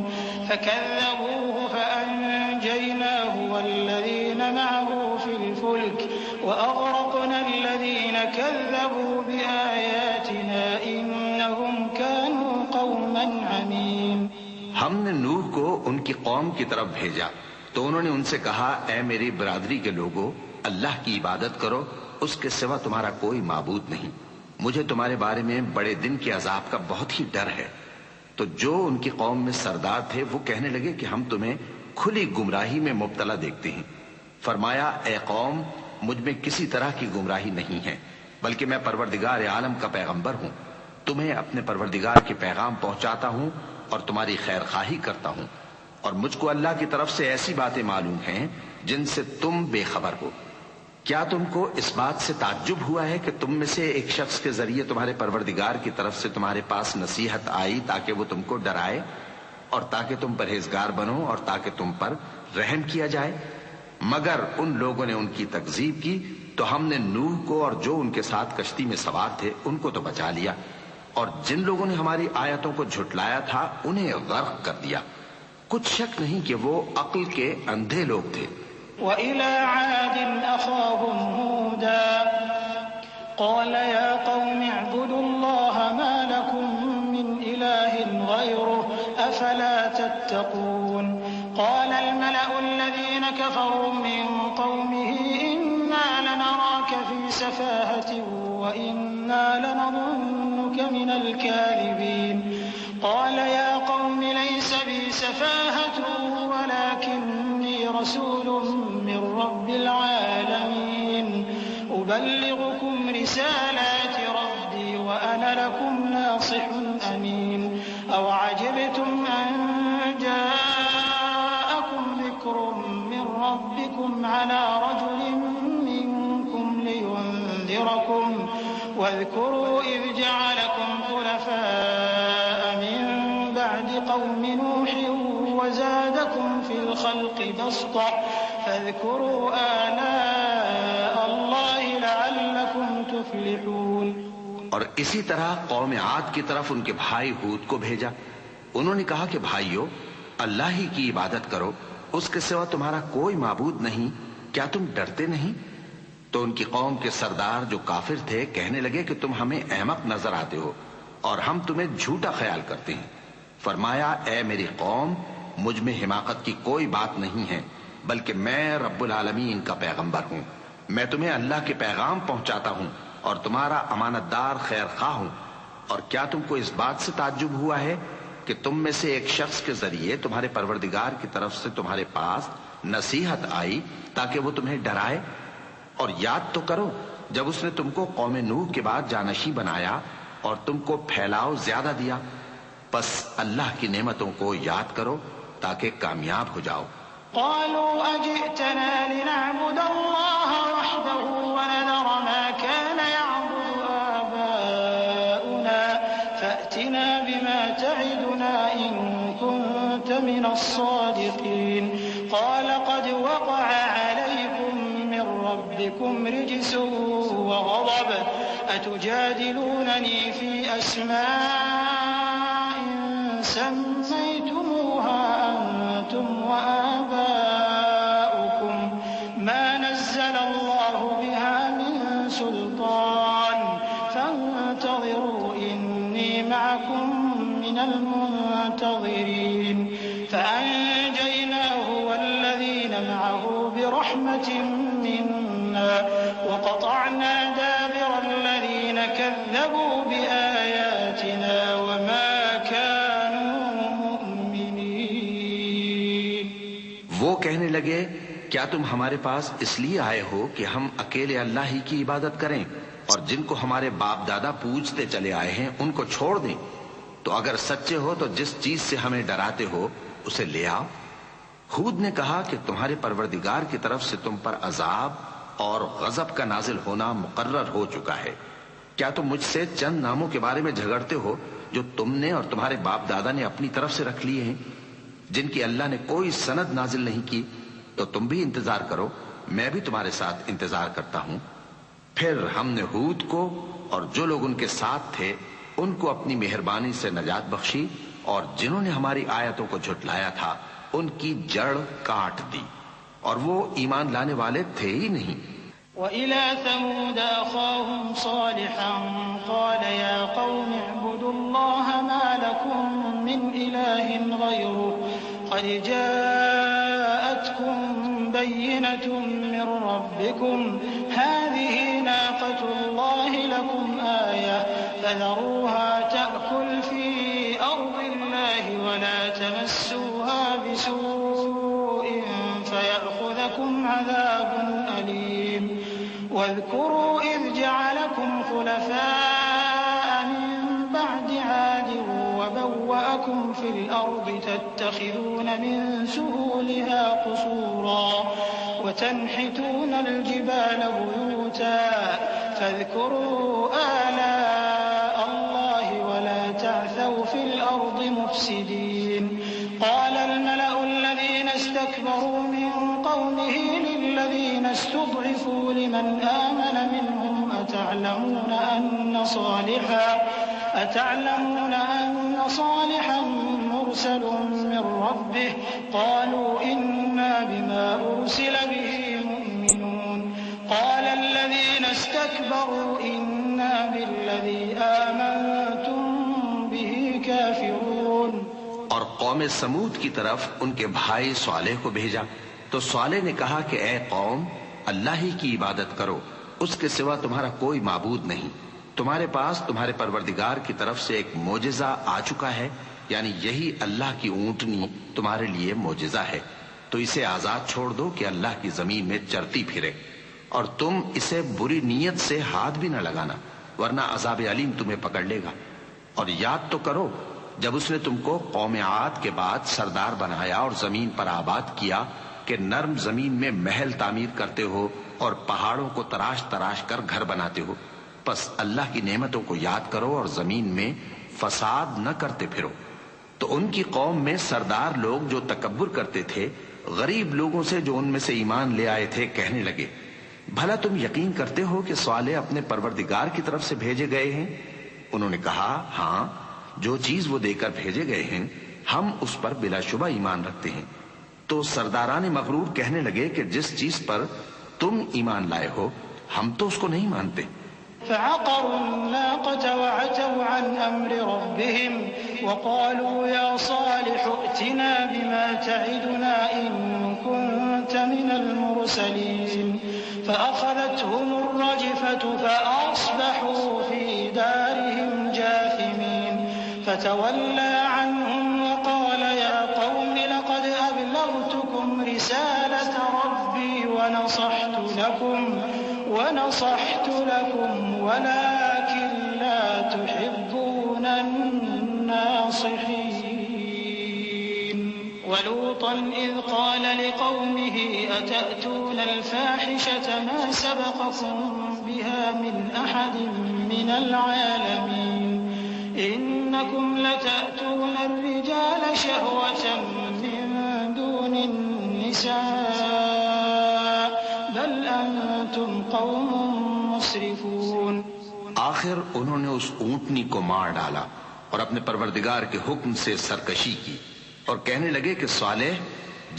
فكذبوه فأنجيناه والذين معه في الفلك وأغرقنا الذين كذبوا بآياتنا إنهم كانوا قوما عمين۔ ہم نے نوح کو ان کی قوم کی طرف بھیجا تو انہوں نے ان سے کہا، اے میری برادری کے لوگو، اللہ کی عبادت کرو، اس کے سوا تمہارا کوئی معبود نہیں۔ مجھے تمہارے بارے میں بڑے دن کے عذاب کا بہت ہی ڈر ہے۔ تو جو ان کی قوم میں سردار تھے وہ کہنے لگے کہ ہم تمہیں کھلی گمراہی میں مبتلا دیکھتے ہیں۔ فرمایا اے قوم، مجھ میں کسی طرح کی گمراہی نہیں ہے، بلکہ میں پروردگار عالم کا پیغمبر ہوں، تمہیں اپنے پروردگار کے پیغام پہنچاتا ہوں اور تمہاری خیر خواہی کرتا ہوں، اور مجھ کو اللہ کی طرف سے ایسی باتیں معلوم ہیں جن سے تم بے خبر ہو۔ کیا تم کو اس بات سے تعجب ہوا ہے کہ تم میں سے ایک شخص کے ذریعے تمہارے پروردگار کی طرف سے تمہارے پاس نصیحت آئی تاکہ وہ تم کو ڈرائے اور تاکہ تم پرہیزگار بنو اور تاکہ تم پر رحم کیا جائے؟ مگر ان لوگوں نے ان کی تکذیب کی تو ہم نے نوح کو اور جو ان کے ساتھ کشتی میں سوار تھے ان کو تو بچا لیا، اور جن لوگوں نے ہماری آیتوں کو جھٹلایا تھا انہیں غرق کر دیا۔ کچھ شک نہیں کہ وہ عقل کے اندھے لوگ تھے۔ وَإِلَى عَادٍ أَخَاهُمْ هُودًا قَالَ يَا قَوْمِ اعْبُدُوا اللَّهَ مَا لَكُم مِّنْ إِلَٰهٍ غَيْرُهُ أَفَلَا تَتَّقُونَ قَالَ الْمَلَأُ الَّذِينَ كَفَرُوا مِن قَوْمِهِ إِنَّا لَنَرَاكَ فِي سَفَاهَةٍ وَإِنَّا لَنَظُنُّكَ مِنَ الْكَاذِبِينَ قَالَ يَا قَوْمِ لَيْسَ بِي سَفَاهَةٌ وَلَكِنِّي رَسُولٌ من رب العالمين أبلغكم رسالات ربي وأنا لكم ناصح أمين أو عجبتم أن جاءكم ذكر من ربكم على رجل منكم لينذركم واذكروا إذ جعلكم خلفاء من بعد قوم نوح وزادكم في الخلق بسطة فاذكروا آلاء الله لعلكم تفلحون۔ اور اسی طرح قوم عاد کی طرف ان کے بھائی ہود کو بھیجا۔ انہوں نے کہا کہ بھائیو، اللہ ہی کی عبادت کرو، اس کے سوا تمہارا کوئی معبود نہیں، کیا تم ڈرتے نہیں؟ تو ان کی قوم کے سردار جو کافر تھے کہنے لگے کہ تم ہمیں احمق نظر آتے ہو اور ہم تمہیں جھوٹا خیال کرتے ہیں۔ فرمایا اے میری قوم، مجھ میں حماقت کی کوئی بات نہیں ہے، بلکہ میں رب العالمین کا پیغمبر ہوں۔ میں تمہیں اللہ کے پیغام پہنچاتا ہوں اور تمہارا امانت دار خیر خواہ ہوں۔ اور کیا تم کو اس بات سے تعجب ہوا ہے کہ تم میں سے ایک شخص کے ذریعے تمہارے پروردگار کی طرف سے تمہارے پاس نصیحت آئی تاکہ وہ تمہیں ڈرائے؟ اور یاد تو کرو جب اس نے تم کو قوم نوح کے بعد جانشین بنایا اور تم کو پھیلاؤ زیادہ دیا۔ پس اللہ کی نعمتوں کو یاد کرو تاکہ کامیاب ہو جاؤ۔ قالوا أجئتنا لنعبد الله وحده ونذر ما كان يعبد آباؤنا فأتنا بما تعدنا إن كنت من الصادقين قال قد وقع عليكم من ربكم رجس وغضب أتجادلونني في أسماء سميتموها أنتم وآباؤكم ما نزل الله بها من سلطان فانتظروا إني معكم من المنتظرين فأنجيناه والذين معه برحمة منا وقطعنا دابر الذين كذبوا بآياتنا وما كانوا مؤمنين۔ وہ کہنے لگے کیا تم ہمارے پاس اس لیے آئے ہو کہ ہم اکیلے اللہ ہی کی عبادت کریں اور جن کو ہمارے باپ دادا پوجتے چلے آئے ہیں ان کو چھوڑ دیں؟ تو اگر سچے ہو تو جس چیز سے ہمیں ڈراتے ہو اسے لے آؤ۔ ہود نے کہا کہ تمہارے پروردگار کی طرف سے تم پر عذاب اور غضب کا نازل ہونا مقرر ہو چکا ہے۔ کیا تم مجھ سے چند ناموں کے بارے میں جھگڑتے ہو جو تم نے اور تمہارے باپ دادا نے اپنی طرف سے رکھ لیے ہیں جن کی اللہ نے کوئی سند نازل نہیں کی؟ تو تم بھی انتظار کرو، میں بھی تمہارے ساتھ انتظار کرتا ہوں۔ پھر ہم نے ہود کو اور جو لوگ ان کے ساتھ تھے ان کو اپنی مہربانی سے نجات بخشی، اور جنہوں نے ہماری آیتوں کو جھٹلایا تھا ان کی جڑ کاٹ دی، اور وہ ایمان لانے والے تھے ہی نہیں۔ وَإِلَى ثَمُودَ أَخَاهُمْ صَالِحًا قَالَ يَا قَوْمِ اعْبُدُوا اللَّهَ مَا لَكُم مِّنْ إِلَٰهٍ غَيْرُهُ قَدْ جَاءَتْكُم بينة من ربكم هذه ناقة الله لكم آية فذروها تأكل في أرض الله ولا تمسوها بسوء فيأخذكم عذاب أليم واذكروا إذ جعلكم خلفاء من بعد عاد وبوأكم في الأرض تتخذون من سهولها قصورا وتنحتون الجبال بيوتا فاذكروا آلاء الله ولا تعثوا في الأرض مفسدين قال الملأ الذين استكبروا من قومه للذين استضعفوا لمن آمن منهم أتعلمون أن صالحا مرسل من ربه قالوا إنا بما أرسل به مؤمنون قال الذين استكبروا إنا بالذي آمنتم به كافرون. اور قوم سمود کی طرف ان کے بھائی صالح کو بھیجا تو صالح نے کہا کہ اے قوم اللہ ہی کی عبادت کرو، اس کے سوا تمہارا کوئی معبود نہیں. تمہارے پاس تمہارے پروردگار کی طرف سے ایک معجزہ آ چکا ہے، یعنی یہی اللہ کی اونٹنی تمہارے لیے معجزہ ہے، تو اسے آزاد چھوڑ دو کہ اللہ کی زمین میں چرتی پھرے، اور تم اسے بری نیت سے ہاتھ بھی نہ لگانا ورنہ عذاب علیم تمہیں پکڑ لے گا. اور یاد تو کرو جب اس نے تم کو قوم عاد کے بعد سردار بنایا اور زمین پر آباد کیا کہ نرم زمین میں محل تعمیر کرتے ہو اور پہاڑوں کو تراش تراش کر گھر بناتے ہو. پس اللہ کی نعمتوں کو یاد کرو اور زمین میں فساد نہ کرتے پھرو. تو ان کی قوم میں سردار لوگ جو تکبر کرتے تھے غریب لوگوں سے جو ان میں سے ایمان لے آئے تھے کہنے لگے، بھلا تم یقین کرتے ہو کہ صالح اپنے پروردگار کی طرف سے بھیجے گئے ہیں؟ انہوں نے کہا ہاں، جو چیز وہ دے کر بھیجے گئے ہیں ہم اس پر بلا شبہ ایمان رکھتے ہیں. تو سرداران مغرور کہنے لگے کہ جس چیز پر تم ایمان لائے ہو ہم تو اس کو نہیں مانتے. فعقروا الناقة وعتوا عن أمر ربهم وقالوا يا صالح ائتنا بما تعدنا إن كنت من المرسلين فأخذتهم الرجفة فأصبحوا في دارهم جاثمين فتولى عنهم وقال يا قوم لقد أبلغتكم رسالة ربي ونصحت لكم ولكن لا تحبون الناصحين. ولوطا إذ قال لقومه أتأتون الفاحشة ما سبقكم بها من أحد من العالمين إنكم لتأتون الرجال شهوة من دون النساء بل أنتم قوم مسرفون. آخر انہوں نے اس اونٹنی کو مار ڈالا اور اپنے پروردگار کے حکم سے سرکشی کی اور کہنے لگے کہ صالح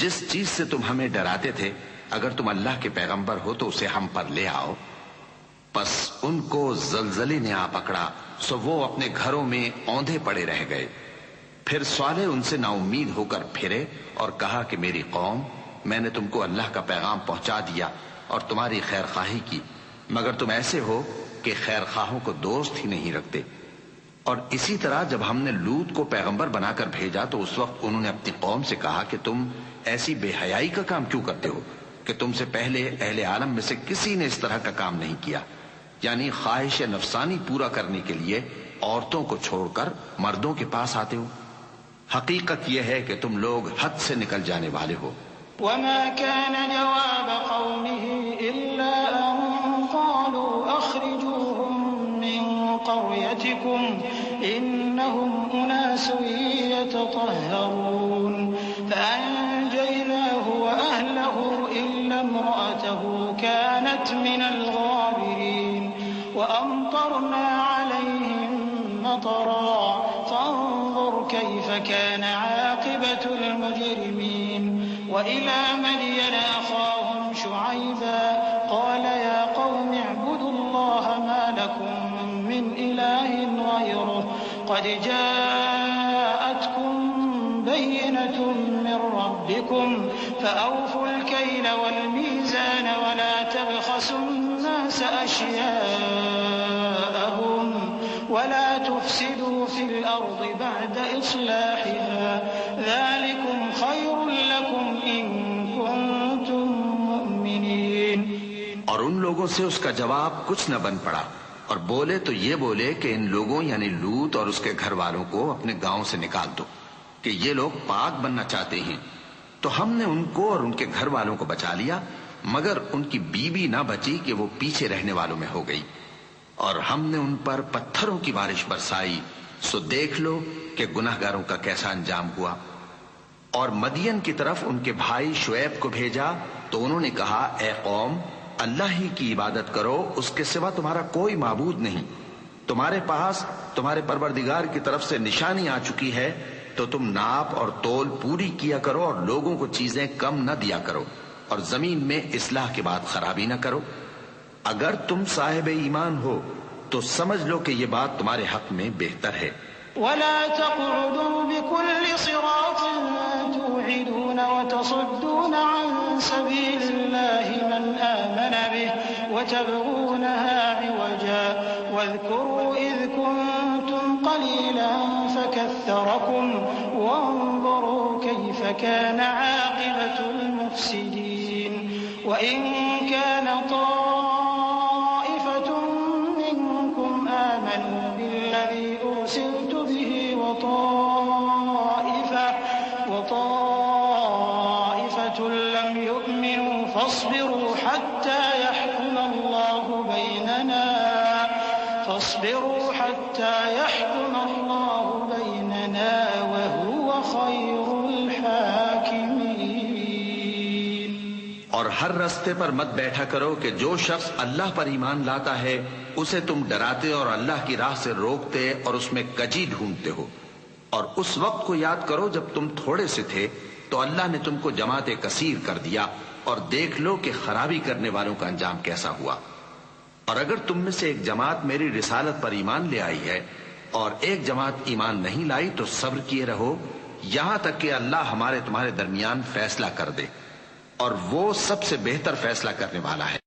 جس چیز سے تم ہمیں ڈراتے تھے اگر تم اللہ کے پیغمبر ہو تو اسے ہم پر لے آؤ. پس ان کو زلزلے نے آ پکڑا سو وہ اپنے گھروں میں اوندھے پڑے رہ گئے. پھر صالح ان سے نا امید ہو کر پھرے اور کہا کہ میری قوم، میں نے تم کو اللہ کا پیغام پہنچا دیا اور تمہاری خیر خواہی کی، مگر تم ایسے ہو کہ خیر خواہوں کو دوست ہی نہیں رکھتے. اور اسی طرح جب ہم نے لوط کو پیغمبر بنا کر بھیجا تو اس وقت انہوں نے اپنی قوم سے کہا کہ تم ایسی بے حیائی کا کام کیوں کرتے ہو کہ تم سے پہلے اہل عالم میں سے کسی نے اس طرح کا کام نہیں کیا، یعنی خواہش نفسانی پورا کرنے کے لیے عورتوں کو چھوڑ کر مردوں کے پاس آتے ہو. حقیقت یہ ہے کہ تم لوگ حد سے نکل جانے والے ہو. وما كان جواب قومه إلا أن قالوا أخرجوهم من قريتكم إنهم أناس يتطهرون فأنجيناه وأهله إلا امرأته كانت من الغابرين وأمطرنا عليهم مطرا فانظر كيف كان عاقبة المجرمين. وإلى مدين أخاهم شعيبا قال يا قوم اعبدوا الله ما لكم من إله غيره قد جاءتكم بينة من ربكم فأوفوا الكيل والميزان ولا تبخسوا الناس أشياءهم ولا تفسدوا في الأرض بعد إصلاحها ذلكم خير لكم إن كنتم مؤمنين. اور ان لوگوں سے اس کا جواب کچھ نہ بن پڑا، اور بولے تو یہ بولے کہ ان لوگوں یعنی لوط اور اس کے گھر والوں کو اپنے گاؤں سے نکال دو کہ یہ لوگ پاک بننا چاہتے ہیں. تو ہم نے ان کو اور ان کے گھر والوں کو بچا لیا، مگر ان کی بیوی نہ بچی کہ وہ پیچھے رہنے والوں میں ہو گئی. اور ہم نے ان پر پتھروں کی بارش برسائی، سو دیکھ لو کہ گناہگاروں کا کیسا انجام ہوا. اور مدین کی طرف ان کے بھائی شعیب کو بھیجا تو انہوں نے کہا، اے قوم، اللہ ہی کی عبادت کرو، اس کے سوا تمہارا کوئی معبود نہیں. تمہارے پاس تمہارے پروردگار کی طرف سے نشانی آ چکی ہے، تو تم ناپ اور تول پوری کیا کرو اور لوگوں کو چیزیں کم نہ دیا کرو، اور زمین میں اصلاح کے بعد خرابی نہ کرو. اگر تم صاحب ایمان ہو تو سمجھ لو کہ یہ بات تمہارے حق میں بہتر ہے. ولا تقعدوا بكل صراط توعدون وتصدون عن سبيل الله من آمن به وتبغونها عوجا واذكروا إذ كنتم قليلا فكثركم وانظروا كيف كان عاقبة المفسدين. وإن كان طائفة منكم آمنوا بالذي أرسلت به وطائفة لم يؤمنوا فاصبروا حتى يحكم الله بيننا وهو خير الحاكمين. اور ہر رستے پر مت بیٹھا کرو کہ جو شخص اللہ پر ایمان لاتا ہے اسے تم ڈراتے اور اللہ کی راہ سے روکتے اور اس میں کجی ڈھونڈتے ہو. اور اس وقت کو یاد کرو جب تم تھوڑے سے تھے تو اللہ نے تم کو جماعت کثیر کر دیا، اور دیکھ لو کہ خرابی کرنے والوں کا انجام کیسا ہوا. اور اگر تم میں سے ایک جماعت میری رسالت پر ایمان لے آئی ہے اور ایک جماعت ایمان نہیں لائی تو صبر کیے رہو یہاں تک کہ اللہ ہمارے تمہارے درمیان فیصلہ کر دے، اور وہ سب سے بہتر فیصلہ کرنے والا ہے.